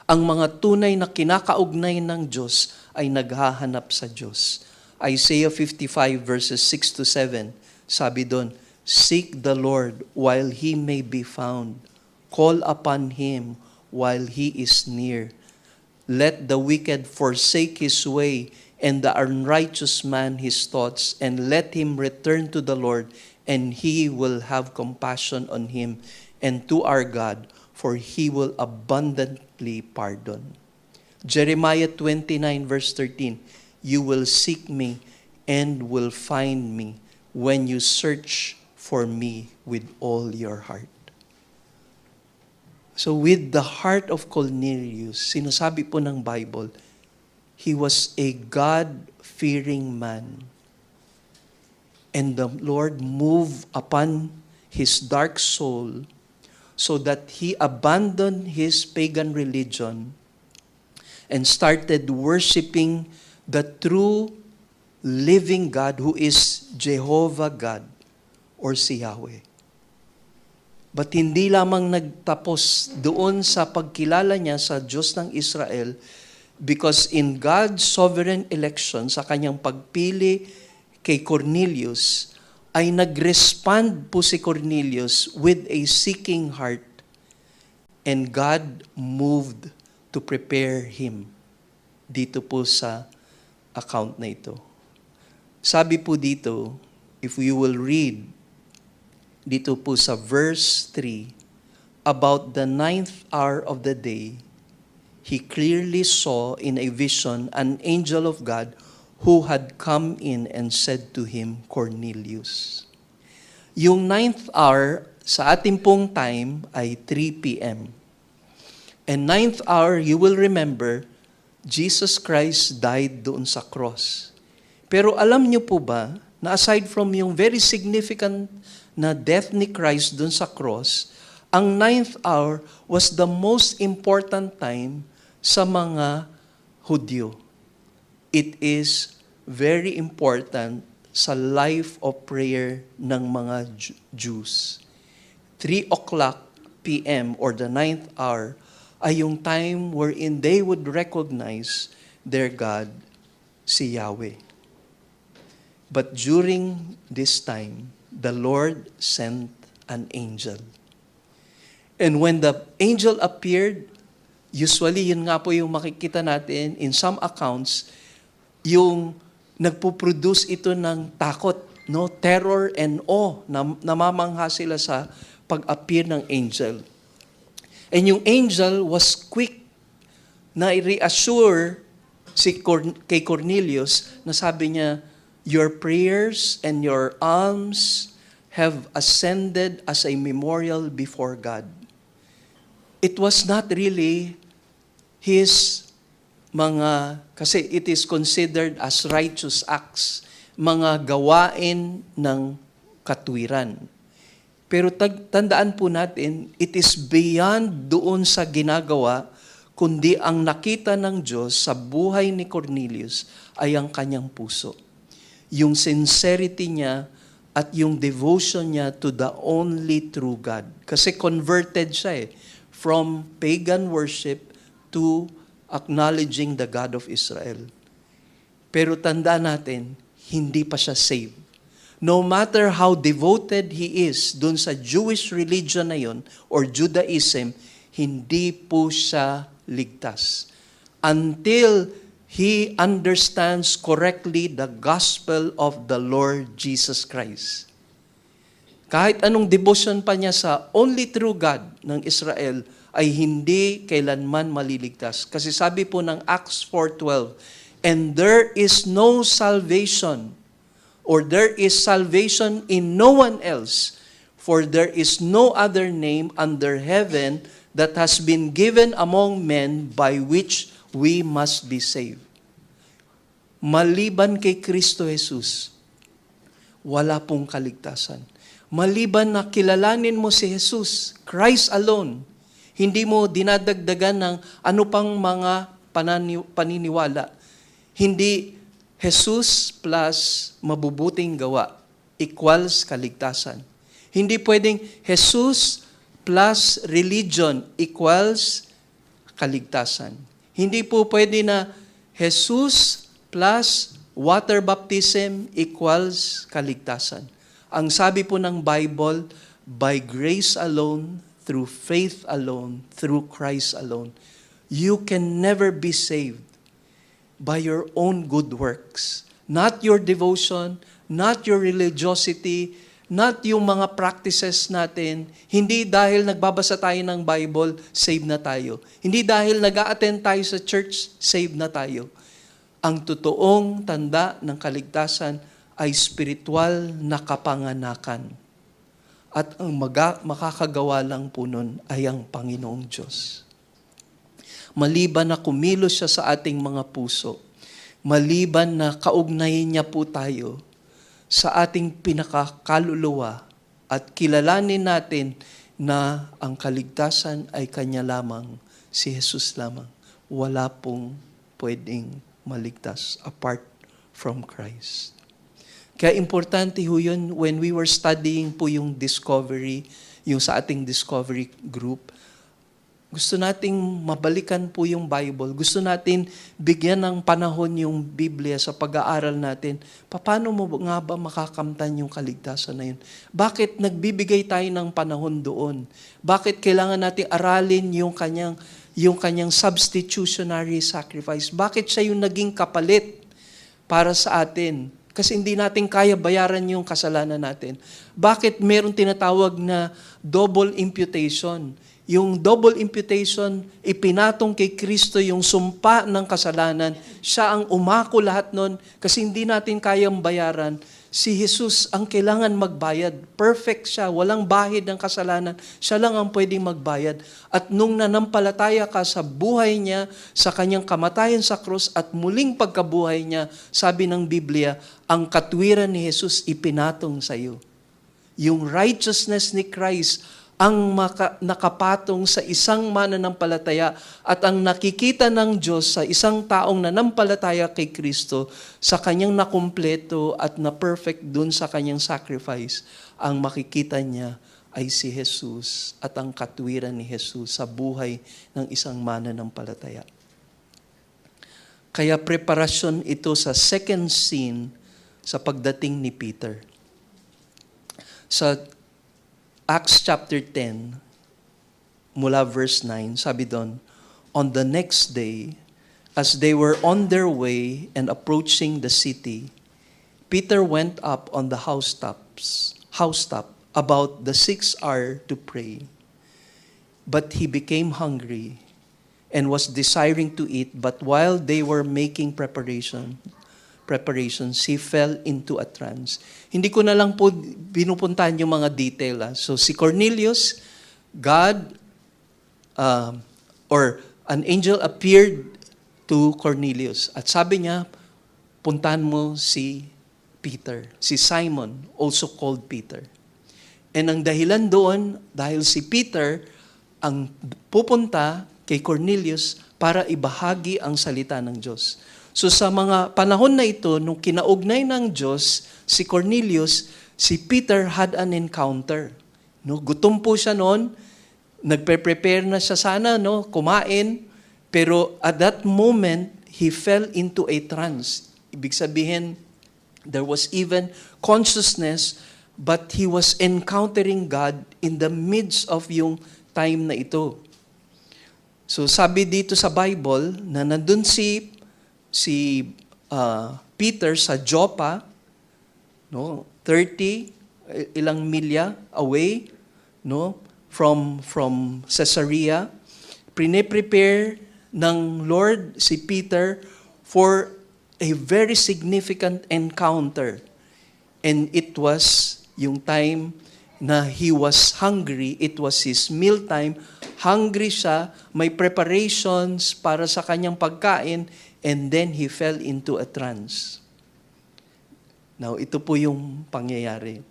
ang mga tunay na kinakaugnay ng Diyos ay naghahanap sa Diyos. Isaiah 55 verses 6 to 7, sabi doon, "Seek the Lord while He may be found. Call upon Him while He is near. Let the wicked forsake his way, and the unrighteous man his thoughts, and let him return to the Lord, and He will have compassion on him, and to our God, for He will abundantly pardon. Jeremiah 29 verse 13, you will seek me and will find me when you search for me with all your heart. So with the heart of Cornelius, sinasabi po ng Bible, he was a God-fearing man. And the Lord moved upon his dark soul so that he abandoned his pagan religion and started worshiping the true living God who is Jehovah God or si Yahweh. But hindi lamang nagtapos doon sa pagkilala niya sa Diyos ng Israel, because in God's sovereign election, sa kanyang pagpili kay Cornelius, ay nag-respond po si Cornelius with a seeking heart, and God moved to prepare him dito po sa account na ito. Sabi po dito, if we will read dito po sa verse 3, about the 9th hour of the day, he clearly saw in a vision an angel of God who had come in and said to him, Cornelius. Yung 9th hour sa ating pong time ay 3 p.m. And 9th hour, you will remember, Jesus Christ died doon sa cross. Pero alam niyo po ba, na aside from yung very significant na death ni Christ doon sa cross, ang 9th hour was the most important time sa mga Hudyo. It is very important sa life of prayer ng mga Jews. 3 o'clock p.m. or the 9th hour ay yung time wherein they would recognize their God, si Yahweh. But during this time, the Lord sent an angel. And when the angel appeared, usually yun nga po yung makikita natin in some accounts, yung nagpo-produce ito ng takot, no, terror and awe, namamangha sila sa pag-appear ng angel. And yung angel was quick na i-reassure kay Cornelius na sabi niya, your prayers and your alms have ascended as a memorial before God. It was not really his kasi it is considered as righteous acts, mga gawain ng katwiran. Pero tandaan po natin, it is beyond doon sa ginagawa, kundi ang nakita ng Diyos sa buhay ni Cornelius ay ang kanyang puso. Yung sincerity niya at yung devotion niya to the only true God. Kasi converted siya from pagan worship to acknowledging the God of Israel. Pero tandaan natin, hindi pa siya saved. No matter how devoted he is dun sa Jewish religion na yun or Judaism, hindi po siya ligtas. Until he understands correctly the gospel of the Lord Jesus Christ. Kahit anong devotion pa niya sa only true God ng Israel, ay hindi kailanman maliligtas. Kasi sabi po ng Acts 4:12, and there is no salvation, or there is salvation in no one else, for there is no other name under heaven that has been given among men by which we must be saved. Maliban kay Kristo Jesus, wala pong kaligtasan. Maliban na kilalanin mo si Jesus, Christ alone, hindi mo dinadagdagan ng ano pang mga paniniwala. Hindi Jesus plus mabubuting gawa equals kaligtasan. Hindi pwedeng Jesus plus religion equals kaligtasan. Hindi po pwede na Jesus plus water baptism equals kaligtasan. Ang sabi po ng Bible, by grace alone, through faith alone, through Christ alone. You can never be saved by your own good works. Not your devotion, not your religiosity, not yung mga practices natin. Hindi dahil nagbabasa tayo ng Bible, save na tayo. Hindi dahil nag-a-attend tayo sa church, save na tayo. Ang totoong tanda ng kaligtasan ay spiritual na kapanganakan. At ang makakagawa lang po nun ay ang Panginoong Diyos. Maliban na kumilos siya sa ating mga puso, maliban na kaugnayin niya po tayo sa ating pinakakaluluwa at kilalanin natin na ang kaligtasan ay Kanya lamang, si Jesus lamang. Wala pong pwedeng maligtas apart from Christ. Kaya importante ho yun when we were studying po yung discovery, yung sa ating discovery group. Gusto nating mabalikan po yung Bible. Gusto natin bigyan ng panahon yung Biblia sa pag-aaral natin. Paano mo nga ba makakamtan yung kaligtasan na yun? Bakit nagbibigay tayo ng panahon doon? Bakit kailangan nating aralin yung kanyang substitutionary sacrifice? Bakit siya yung naging kapalit para sa atin? Kasi hindi natin kaya bayaran yung kasalanan natin. Bakit meron tinatawag na double imputation? Yung double imputation, ipinatong kay Kristo yung sumpa ng kasalanan. Siya ang umako lahat nun kasi hindi natin kayang bayaran. Si Jesus ang kailangan magbayad. Perfect siya, walang bahid ng kasalanan. Siya lang ang pwedeng magbayad. At nung nanampalataya ka sa buhay niya, sa kanyang kamatayan sa krus at muling pagkabuhay niya, sabi ng Biblia, ang katwiran ni Jesus ipinatong sa iyo. Yung righteousness ni Christ ang nakapatong sa isang mananampalataya at ang nakikita ng Diyos sa isang taong nanampalataya kay Kristo sa kanyang nakumpleto at na-perfect dun sa kanyang sacrifice, ang makikita niya ay si Jesus at ang katwiran ni Jesus sa buhay ng isang mananampalataya. Kaya preparasyon ito sa second scene sa pagdating ni Peter. Sa Acts chapter 10, mula verse 9, sabi doon, on the next day, as they were on their way and approaching the city, Peter went up on the housetop about the 6th hour to pray. But he became hungry and was desiring to eat, but while they were making preparations, he fell into a trance. Hindi ko na lang po binupuntahan yung mga detail. So si Cornelius, or an angel appeared to Cornelius. At sabi niya, puntahan mo si Peter, si Simon, also called Peter. And ang dahilan doon, dahil si Peter ang pupunta kay Cornelius para ibahagi ang salita ng Diyos. So sa mga panahon na ito, nung kinaugnay ng Diyos, si Cornelius, si Peter had an encounter. No, gutom po siya noon, nagpe-prepare na siya sana, no, kumain, pero at that moment, he fell into a trance. Ibig sabihin, there was even consciousness, but he was encountering God in the midst of yung time na ito. So sabi dito sa Bible, na nandun si Peter sa Joppa, no, 30 ilang milya away, no, from Caesarea. Prepare ng Lord si Peter for a very significant encounter. And it was yung time na he was hungry, it was his meal time. Hungry siya, may preparations para sa kanyang pagkain, and then he fell into a trance. Now, ito po yung pangyayari.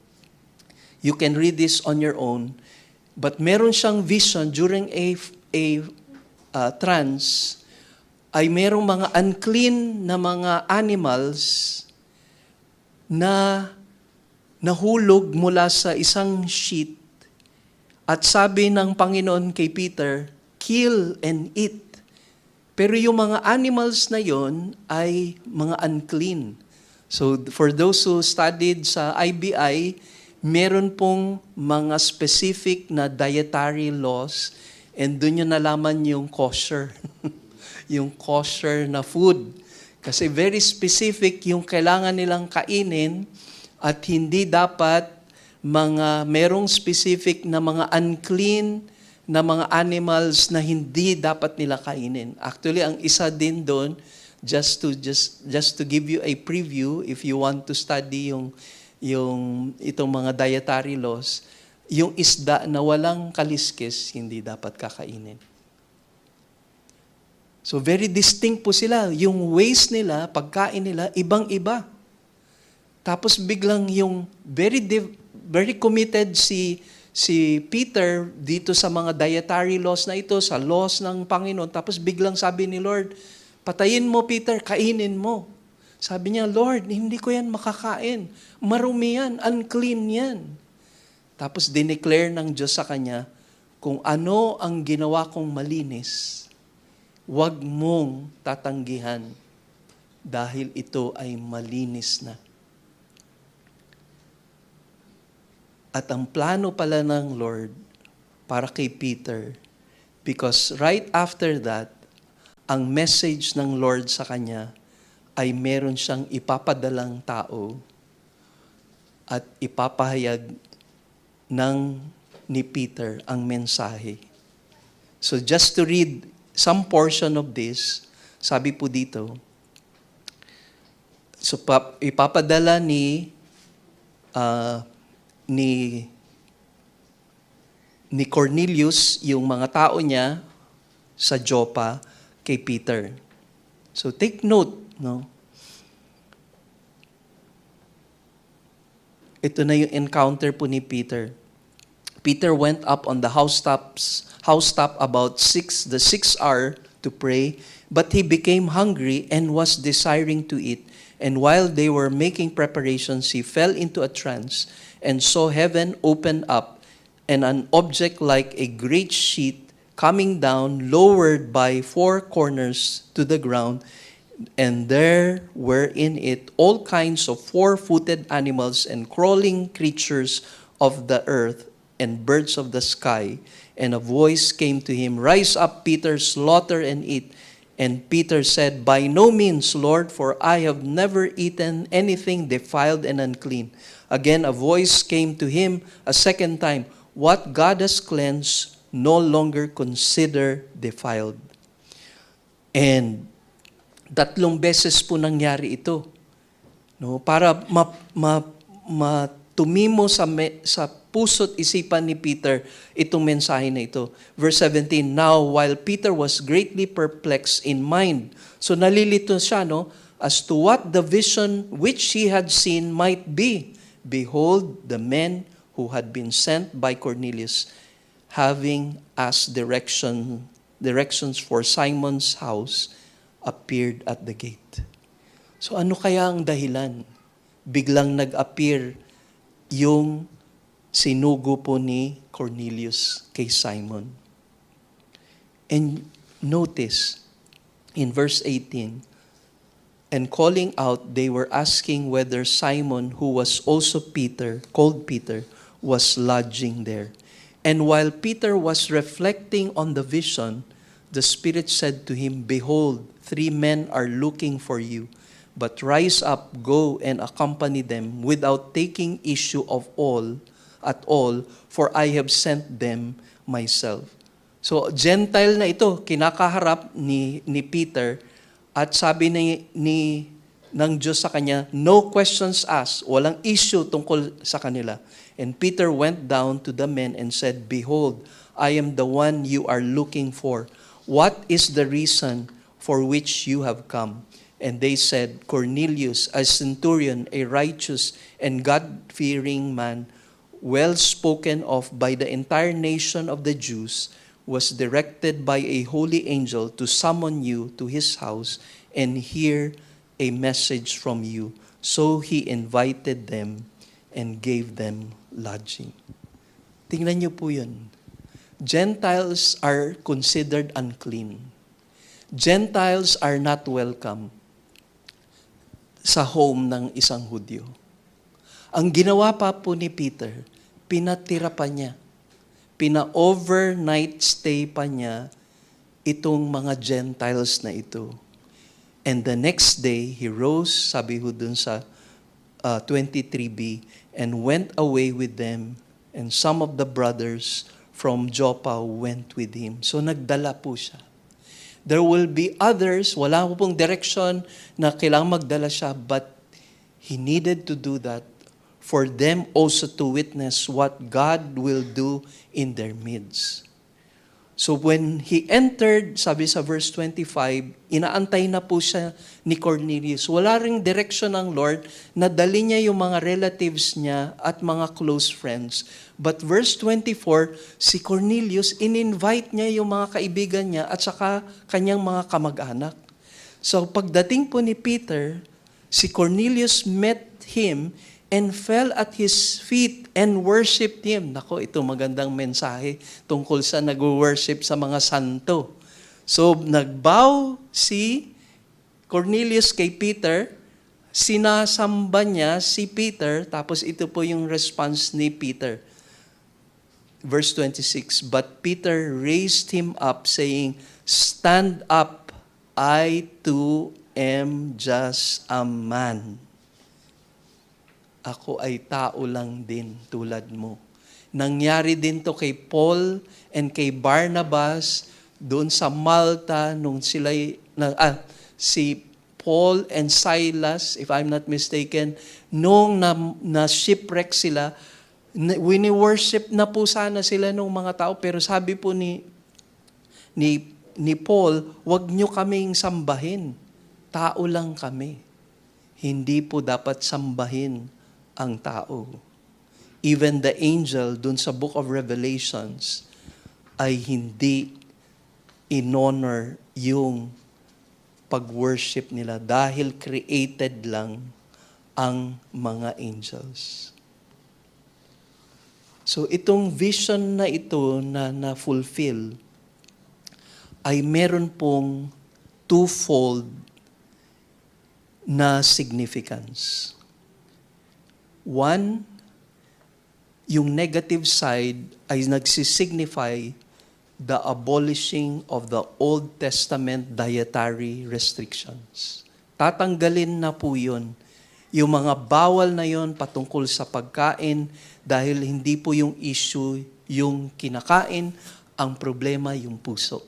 You can read this on your own, but meron siyang vision during a trance, ay merong mga unclean na mga animals na nahulog mula sa isang sheet. At sabi ng Panginoon kay Peter, kill and eat. Pero yung mga animals na yon ay mga unclean. So for those who studied sa IBI, meron pong mga specific na dietary laws And doon nyo nalaman yung kosher. Yung kosher na food. Kasi very specific yung kailangan nilang kainin at hindi dapat merong specific na mga unclean na mga animals na hindi dapat nila kainin. Actually, ang isa din doon, just to give you a preview, if you want to study yung itong mga dietary laws, yung isda na walang kaliskis, hindi dapat kakainin. So very distinct po sila. Yung ways nila, pagkain nila, ibang-iba. Tapos biglang yung very committed si Peter dito sa mga dietary laws na ito, sa laws ng Panginoon. Tapos biglang sabi ni Lord, patayin mo Peter, kainin mo. Sabi niya, Lord, hindi ko yan makakain. Marumi yan, unclean yan. Tapos dineclare ng Diyos sa kanya, kung ano ang ginawa kong malinis, huwag mong tatanggihan dahil ito ay malinis na. At ang plano pala ng Lord para kay Peter, because right after that, ang message ng Lord sa kanya ay meron siyang ipapadalang tao at ipapahayag ni Peter ang mensahe. So just to read some portion of this, sabi po dito, so ipapadala ni Cornelius yung mga tao niya sa Joppa kay Peter. So take note, no? Ito na yung encounter po ni Peter. Peter went up on the housetop about the 6th hour to pray, but he became hungry and was desiring to eat. And while they were making preparations, he fell into a trance and saw heaven open up and an object like a great sheet coming down, lowered by 4 corners to the ground, and there were in it all kinds of 4-footed animals and crawling creatures of the earth and birds of the sky. And a voice came to him, "Rise up, Peter, slaughter and eat." And Peter said, "By no means, Lord, for I have never eaten anything defiled and unclean." Again, a voice came to him a second time, "What God has cleansed, no longer consider defiled." And 3 beses po nangyari ito. No, para matumimo sa puso't isipan ni Peter itong mensahe na ito. Verse 17, "Now while Peter was greatly perplexed in mind," so nalilito siya, no, as to what the vision which he had seen might be. "Behold, the men who had been sent by Cornelius, having asked directions for Simon's house, appeared at the gate." So ano kaya ang dahilan? Biglang nag-appear yung sinugo po ni Cornelius kay Simon. And notice, in verse 18, "And calling out, they were asking whether Simon, who was also called Peter, was lodging there. And while Peter was reflecting on the vision, the Spirit said to him, 'Behold, 3 men are looking for you. But rise up, go and accompany them without taking issue at all, for I have sent them myself.'" So, Gentile na ito, kinakaharap ni Peter, at sabi ng Diyos sa kanya, no questions asked, walang issue tungkol sa kanila. And Peter went down to the men and said, "Behold, I am the one you are looking for. What is the reason for which you have come?" And they said, "Cornelius, a centurion, a righteous and God-fearing man, well spoken of by the entire nation of the Jews, was directed by a holy angel to summon you to his house and hear a message from you." So he invited them and gave them lodging. Tingnan niyo po yun. Gentiles are considered unclean. Gentiles are not welcome sa home ng isang Hudyo. Ang ginawa pa po ni Peter, pinatira pa niya. pina-overnight stay pa niya itong mga Gentiles na ito. And the next day, he rose, sabi ho dun sa 23b, and went away with them, and some of the brothers from Joppa went with him. So nagdala po siya. There will be others, wala po pong direction na kailangang magdala siya, but he needed to do that for them also to witness what God will do in their midst. So when he entered, sabi sa verse 25, inaantay na po siya ni Cornelius. Wala ring direction ng Lord na dali niya yung mga relatives niya at mga close friends. But verse 24, si Cornelius, in-invite niya yung mga kaibigan niya at saka kanyang mga kamag-anak. So pagdating po ni Peter, si Cornelius met him and fell at his feet and worshipped him. Nako, ito magandang mensahe tungkol sa nag-worship sa mga santo. So, nagbow si Cornelius kay Peter, sinasamba niya si Peter, tapos ito po yung response ni Peter. Verse 26, but Peter raised him up, saying, stand up, I too am just a man. Ako ay tao lang din tulad mo. Nangyari din to kay Paul and kay Barnabas doon sa Malta nung si Paul and Silas, if I'm not mistaken, nung na shipwreck sila, wini-worship na po sana sila ng mga tao, pero sabi po ni Paul, wag nyo kaming sambahin. Tao lang kami. Hindi po dapat sambahin ang tao. Even the angel dun sa book of Revelations ay hindi in-honor yung pag-worship nila dahil created lang ang mga angels. So itong vision na ito na na-fulfill ay meron pong twofold na significance. One, yung negative side ay nagsisignify the abolishing of the Old Testament dietary restrictions. Tatanggalin na po yun. Yung mga bawal na yun patungkol sa pagkain dahil hindi po yung issue yung kinakain, ang problema yung puso.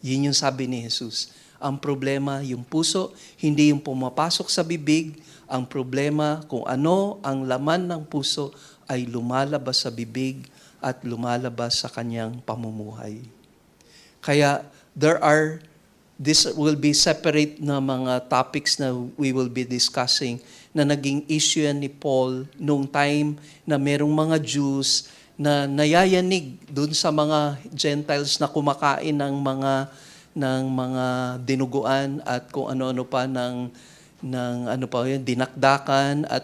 Yun yung sabi ni Jesus. Ang problema yung puso, hindi yung pumapasok sa bibig. Ang problema kung ano ang laman ng puso ay lumalabas sa bibig at lumalabas sa kanyang pamumuhay. Kaya this will be separate na mga topics na we will be discussing na naging issue yan ni Paul nung time na merong mga Jews na nayayanig dun sa mga Gentiles na kumakain ng mga dinuguan at kung ano-ano pa ng dinakdakan at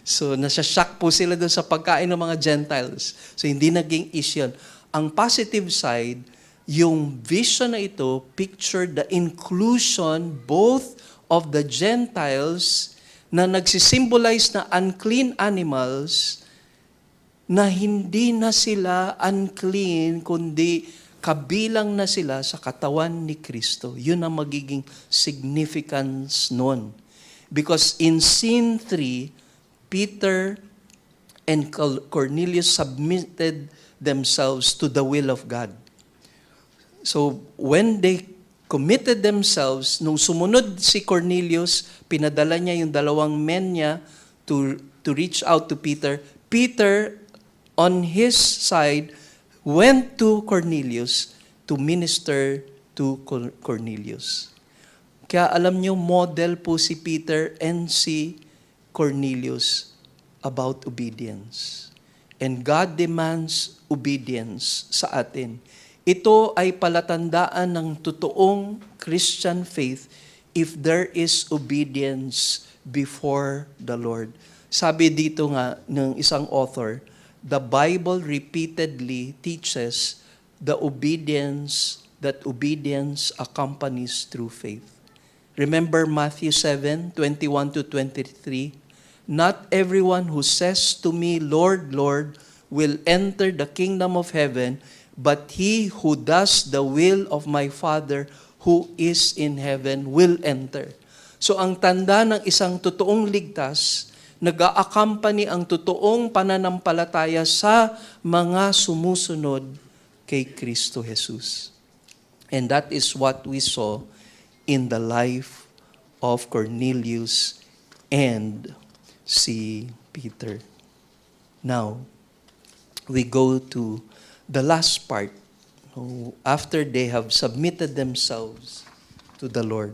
so nasa-shock po sila doon sa pagkain ng mga Gentiles. So hindi naging issue. Ang positive side, yung vision na ito pictured the inclusion both of the Gentiles na nagsisimbolize na unclean animals na hindi na sila unclean kundi kabilang na sila sa katawan ni Kristo. Yun ang magiging significance nun. Because in scene 3, Peter and Cornelius submitted themselves to the will of God. So when they committed themselves, nung sumunod si Cornelius, pinadala niya yung 2 men niya to reach out to Peter. Peter, on his side, went to Cornelius to minister to Cornelius. Kaya alam niyo, model po si Peter and si Cornelius about obedience. And God demands obedience sa atin. Ito ay palatandaan ng totoong Christian faith if there is obedience before the Lord. Sabi dito nga ng isang author, the Bible repeatedly teaches that obedience accompanies through faith. Remember Matthew 7:21-23? Not everyone who says to me, Lord, Lord, will enter the kingdom of heaven, but he who does the will of my Father who is in heaven will enter. So ang tanda ng isang totoong ligtas, nag-a-accompany ang totoong pananampalataya sa mga sumusunod kay Kristo Jesus. And that is what we saw in the life of Cornelius and si Peter. Now, we go to the last part. After they have submitted themselves to the Lord.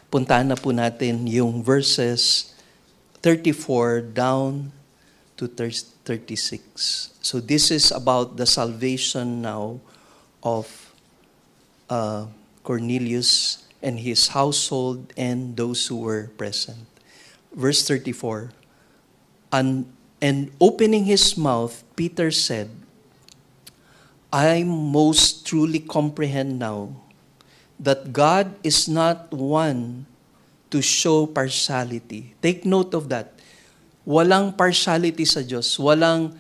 Puntahan na po natin yung verses 34 down to 36. So this is about the salvation now of Cornelius and his household and those who were present. Verse 34, and opening his mouth, Peter said, I most truly comprehend now that God is not one to show partiality. Take note of that. Walang partiality sa Diyos. Walang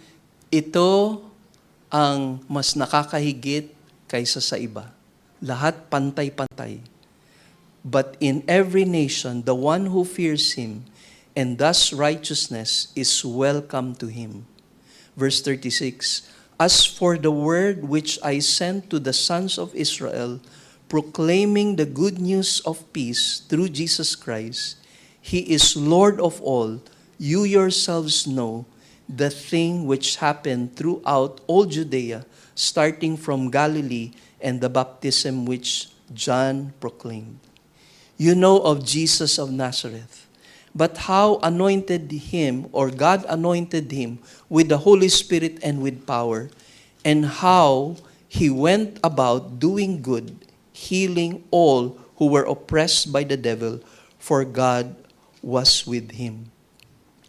ito ang mas nakakahigit kaysa sa iba. Lahat pantay-pantay. But in every nation, the one who fears Him and does righteousness is welcome to Him. Verse 36, as for the word which I sent to the sons of Israel, proclaiming the good news of peace through Jesus Christ, He is Lord of all. You yourselves know the thing which happened throughout all Judea, starting from Galilee and the baptism which John proclaimed. You know of Jesus of Nazareth, but how anointed him, or God anointed him with the Holy Spirit and with power, and how he went about doing good, healing all who were oppressed by the devil, for God was with him.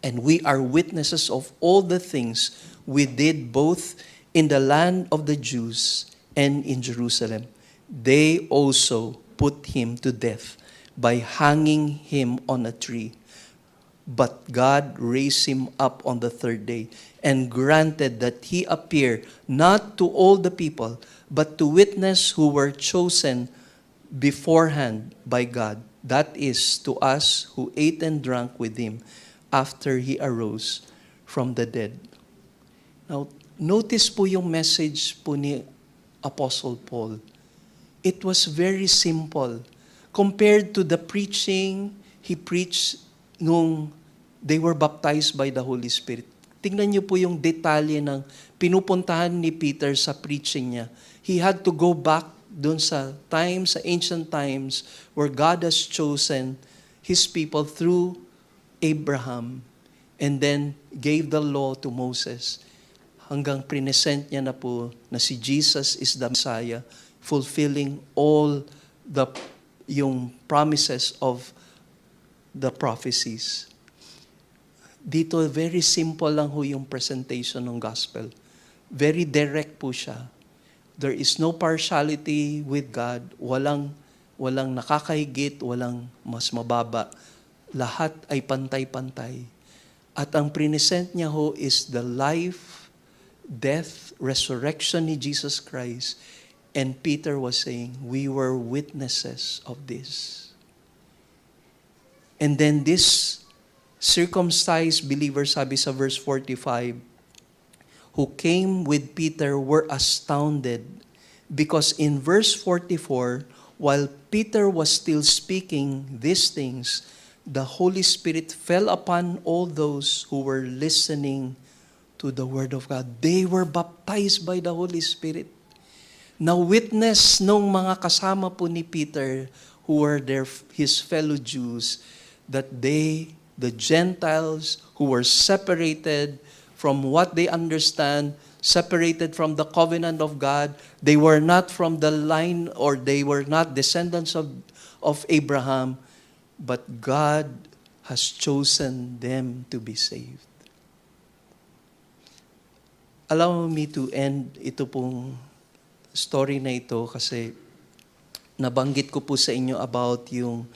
And we are witnesses of all the things we did both in the land of the Jews and in Jerusalem. They also put him to death by hanging him on a tree. But God raised him up on the third day and granted that he appear not to all the people, but to witnesses who were chosen beforehand by God. That is, to us who ate and drank with him after he arose from the dead. Now, notice po yung message po ni Apostle Paul. It was very simple compared to the preaching he preached nung they were baptized by the Holy Spirit. Tingnan niyo po yung detalye ng pinupuntahan ni Peter sa preaching niya. He had to go back doon sa times, sa ancient times, where God has chosen His people through Abraham and then gave the law to Moses. Hanggang present niya na po na si Jesus is the Messiah, fulfilling all yung promises of the prophecies. Dito, very simple lang ho yung presentation ng gospel. Very direct po siya. There is no partiality with God. Walang nakakahigit, walang mas mababa. Lahat ay pantay-pantay. At ang present niya ho is the life, death, resurrection ni Jesus Christ. And Peter was saying, we were witnesses of this. And then this circumcised believer, sabi sa verse 45, who came with Peter were astounded because in verse 44, while Peter was still speaking these things, the Holy Spirit fell upon all those who were listening to the Word of God. They were baptized by the Holy Spirit. Now witness nung mga kasama po ni Peter who were his fellow Jews, that they, the Gentiles who were separated from what they understand, separated from the covenant of God, they were not from the line, or they were not descendants of Abraham, but God has chosen them to be saved. Allow me to end ito pong story na ito kasi nabanggit ko po sa inyo about yung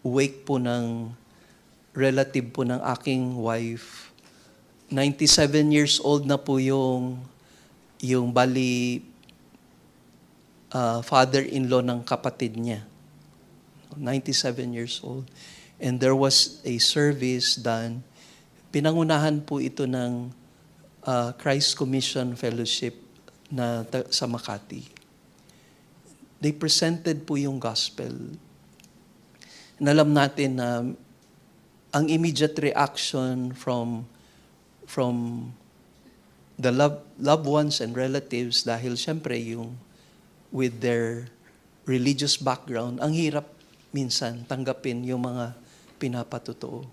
wake po ng relative po ng aking wife 97 years old na po yung bali father-in-law ng kapatid niya. 97 years old. And there was a service done. Pinangunahan po ito ng Christ Commission Fellowship sa Makati. They presented po yung gospel. And alam natin na ang immediate reaction from the loved ones and relatives, dahil syempre yung with their religious background, ang hirap minsan tanggapin yung mga pinapatotoo.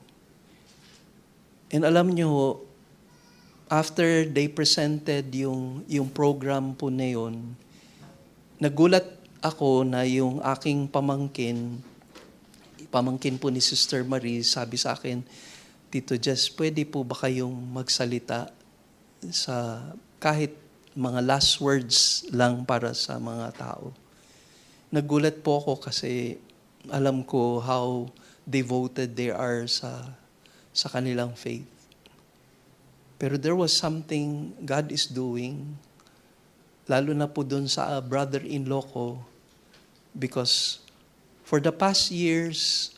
And alam nyo, after they presented yung program po na yun, nagulat ako na yung aking pamangkin po ni Sister Marie, sabi sa akin, Tito Jess, pwede po ba kayong magsalita sa kahit mga last words lang para sa mga tao? Nagulat po ako kasi alam ko how devoted they are sa kanilang faith. Pero there was something God is doing, lalo na po dun sa brother-in-law ko, because for the past years,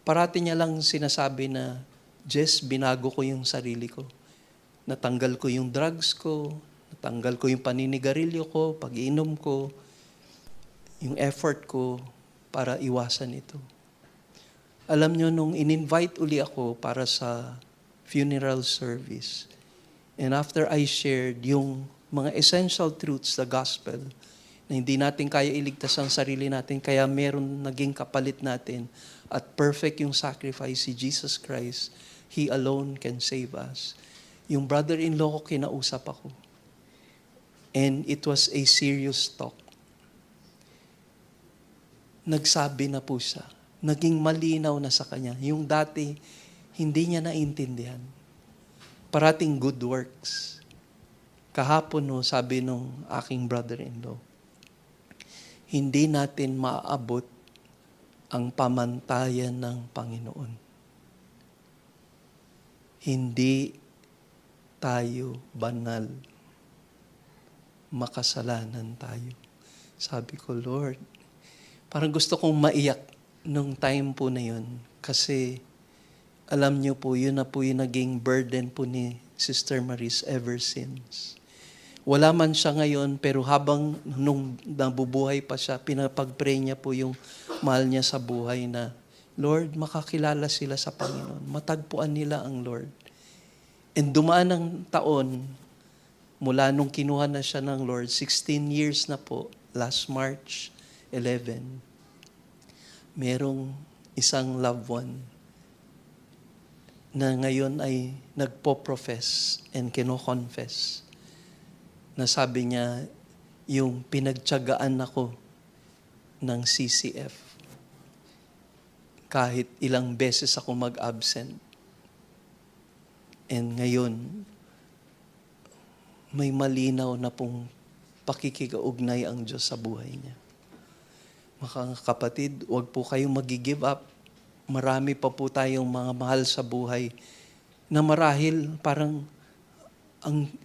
parati niya lang sinasabi na, Jess, binago ko yung sarili ko. Natanggal ko yung drugs ko, natanggal ko yung paninigarilyo ko, pag-iinom ko, yung effort ko para iwasan ito. Alam nyo, nung in-invite uli ako para sa funeral service, and after I shared yung mga essential truths, the gospel, na hindi natin kaya iligtas ang sarili natin, kaya meron naging kapalit natin, at perfect yung sacrifice, si Jesus Christ, He alone can save us. Yung brother-in-law ko, kinausap ako. And it was a serious talk. Nagsabi na po siya. Naging malinaw na sa kanya. Yung dati, hindi niya naintindihan. Parating good works. Kahapon, no, sabi nung aking brother-in-law, hindi natin maaabot ang pamantayan ng Panginoon. Hindi tayo banal. Makasalanan tayo. Sabi ko, Lord, parang gusto kong maiyak nung time po na yun. Kasi alam niyo po, yun na po yung naging burden po ni Sister Maris ever since. Wala man siya ngayon, pero habang nung nabubuhay pa siya, pinapag-pray niya po yung mahal niya sa buhay na, Lord, makakilala sila sa Panginoon. Matagpuan nila ang Lord. And dumaan ng taon, mula nung kinuha na siya ng Lord, 16 years na po, last March 11, merong isang loved one na ngayon ay nagpo-profess and kino-confess na sabi niya, yung pinagtiyagaan ako ng CCF, kahit ilang beses ako mag-absent. And ngayon, may malinaw na pong pakikikaugnay ang Diyos sa buhay niya. Mga kapatid, huwag po kayong mag-give up. Marami pa po tayong mga mahal sa buhay na marahil parang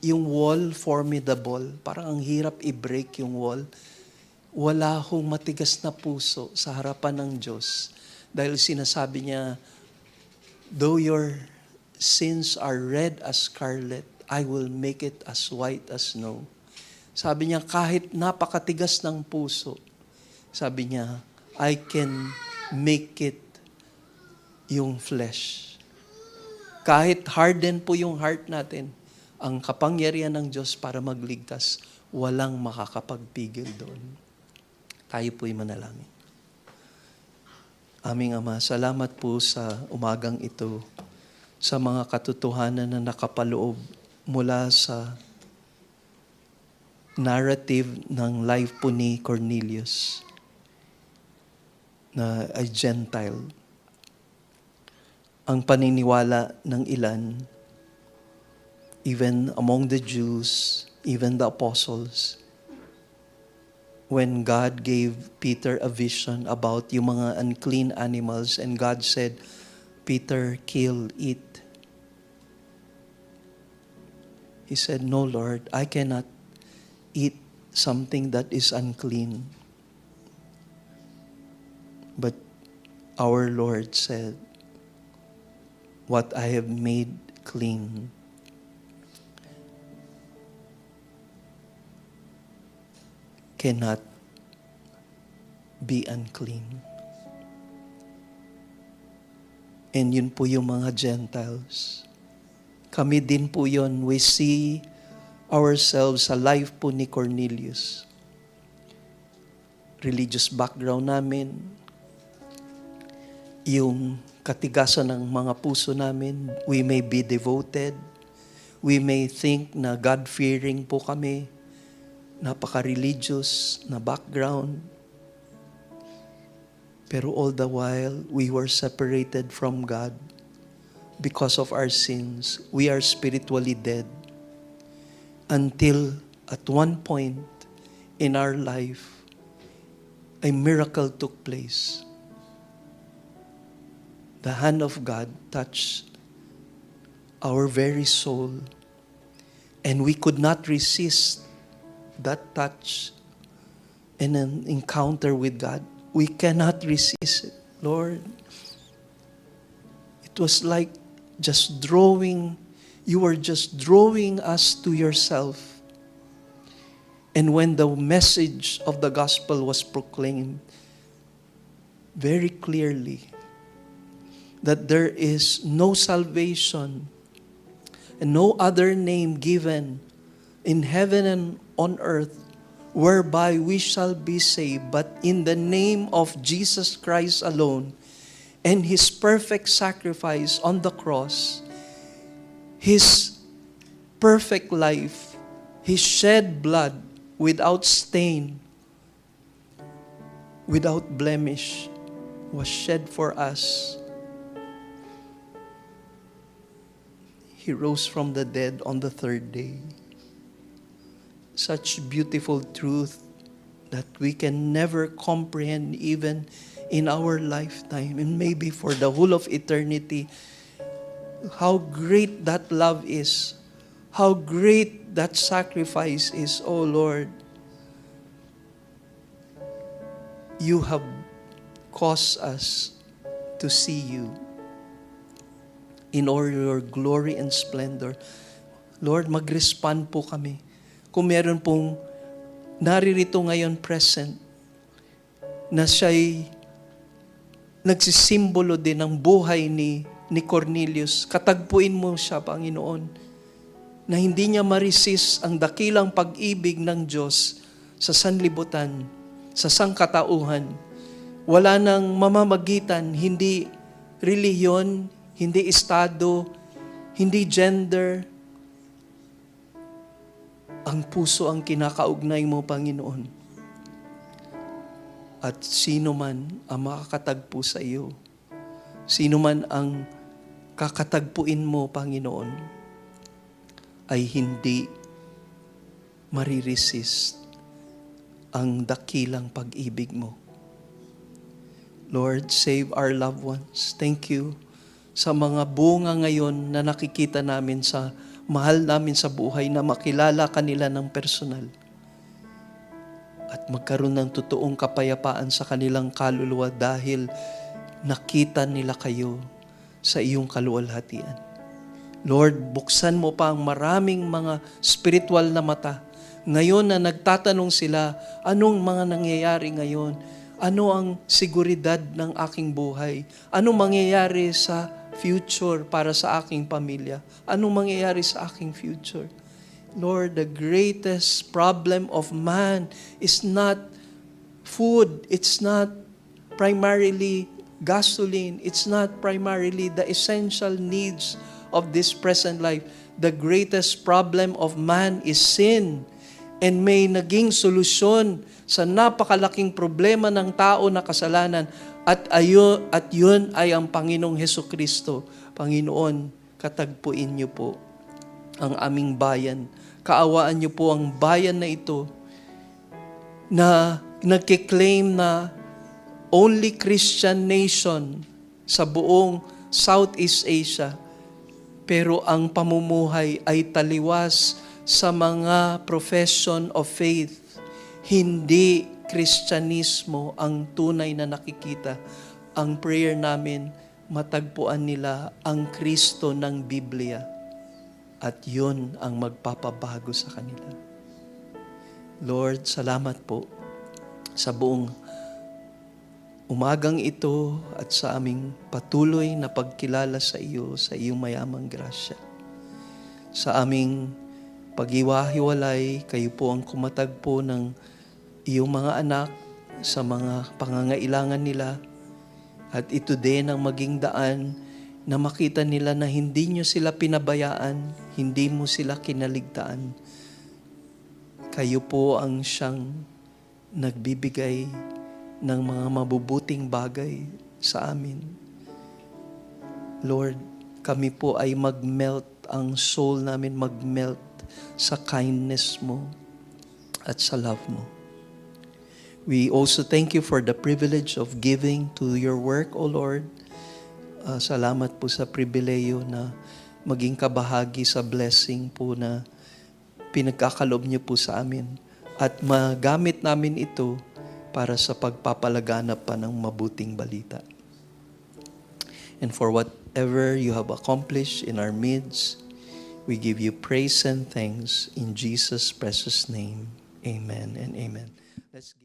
yung wall formidable, parang ang hirap i-break yung wall. Wala hong matigas na puso sa harapan ng Diyos dahil sinasabi niya, though your sins are red as scarlet, I will make it as white as snow. Sabi niya, kahit napakatigas ng puso, sabi niya, I can make it yung flesh. Kahit harden po yung heart natin, ang kapangyarihan ng Diyos para magligtas, walang makakapagpigil doon. Tayo po'y manalangin. Aming Ama, salamat po sa umagang ito, sa mga katotohanan na nakapaloob mula sa narrative ng life po ni Cornelius na ay Gentile. Ang paniniwala ng ilan, even among the Jews, even the apostles, when God gave Peter a vision about yung mga unclean animals and God said, Peter, kill, eat. He said, "No, Lord, I cannot eat something that is unclean." But our Lord said, "What I have made clean, cannot be unclean." And yun po yung mga Gentiles. Kami din po yun. We see ourselves sa life po ni Cornelius. Religious background namin, yung katigasan ng mga puso namin, we may be devoted, we may think na God-fearing po kami, napaka-religious na background. Pero all the while, we were separated from God because of our sins. We are spiritually dead. Until at one point in our life, a miracle took place. The hand of God touched our very soul, and we could not resist that touch and an encounter with God. We cannot resist it, Lord. It was like you were just drawing us to yourself. And when the message of the gospel was proclaimed very clearly, that there is no salvation and no other name given in heaven and on earth whereby we shall be saved, but in the name of Jesus Christ alone, and His perfect sacrifice on the cross, His perfect life, His shed blood without stain, without blemish, was shed for us. He rose from the dead on the third day. Such beautiful truth that we can never comprehend even in our lifetime, and maybe for the whole of eternity. How great that love is. How great that sacrifice is, oh Lord. You have caused us to see you in all your glory and splendor. Lord, mag-respond po kami. Kung meron pong naririto ngayon present, na siya'y nagsisimbolo din ng buhay ni Cornelius, katagpuin mo siya, Panginoon, na hindi niya ma-resist ang dakilang pag-ibig ng Diyos sa sanlibutan, sa sangkatauhan. Wala nang mamamagitan, hindi relihiyon, hindi estado, hindi gender. Ang puso ang kinakaugnay mo, Panginoon. At sino man ang makakatagpo sa iyo, sino man ang kakatagpuin mo, Panginoon, ay hindi mariresist ang dakilang pag-ibig mo. Lord, save our loved ones. Thank you sa mga bunga ngayon na nakikita namin sa mahal namin sa buhay, na makilala kanila ng personal at magkaroon ng totoong kapayapaan sa kanilang kaluluwa dahil nakita nila kayo sa iyong kaluwalhatian. Lord, buksan mo pa ang maraming mga spiritual na mata. Ngayon na nagtatanong sila, anong mga nangyayari ngayon? Ano ang seguridad ng aking buhay? Anong mangyayari sa future para sa aking pamilya? Anong mangyayari sa aking future? Lord, the greatest problem of man is not food. It's not primarily gasoline. It's not primarily the essential needs of this present life. The greatest problem of man is sin. And may naging solusyon sa napakalaking problema ng tao na kasalanan. At yun ay ang Panginoong Hesukristo. Panginoon, katagpuin niyo po ang aming bayan. Kaawaan niyo po ang bayan na ito na nagkiklaim na only Christian nation sa buong Southeast Asia. pero ang pamumuhay ay taliwas sa mga profession of faith. Hindi Kristyanismo ang tunay na nakikita. Ang prayer namin, matagpuan nila ang Kristo ng Biblia. At yun ang magpapabago sa kanila. Lord, salamat po sa buong umagang ito at sa aming patuloy na pagkilala sa iyo, sa iyong mayamang grasya. Sa aming pag-iwahiwalay, kayo po ang kumatagpo ng iyong mga anak sa mga pangangailangan nila. At ito din ang maging daan na makita nila na hindi nyo sila pinabayaan, hindi mo sila kinaligtaan. Kayo po ang siyang nagbibigay ng mga mabubuting bagay sa amin. Lord, kami po ay mag-melt, ang soul namin mag-melt sa kindness mo at sa love mo. We also thank you for the privilege of giving to your work, O Lord. Salamat po sa pribileyo na maging kabahagi sa blessing po na pinagkakalob niyo po sa amin. At magamit namin ito para sa pagpapalaganap pa ng mabuting balita. And for whatever you have accomplished in our midst, we give you praise and thanks in Jesus' precious name. Amen and amen. Let's give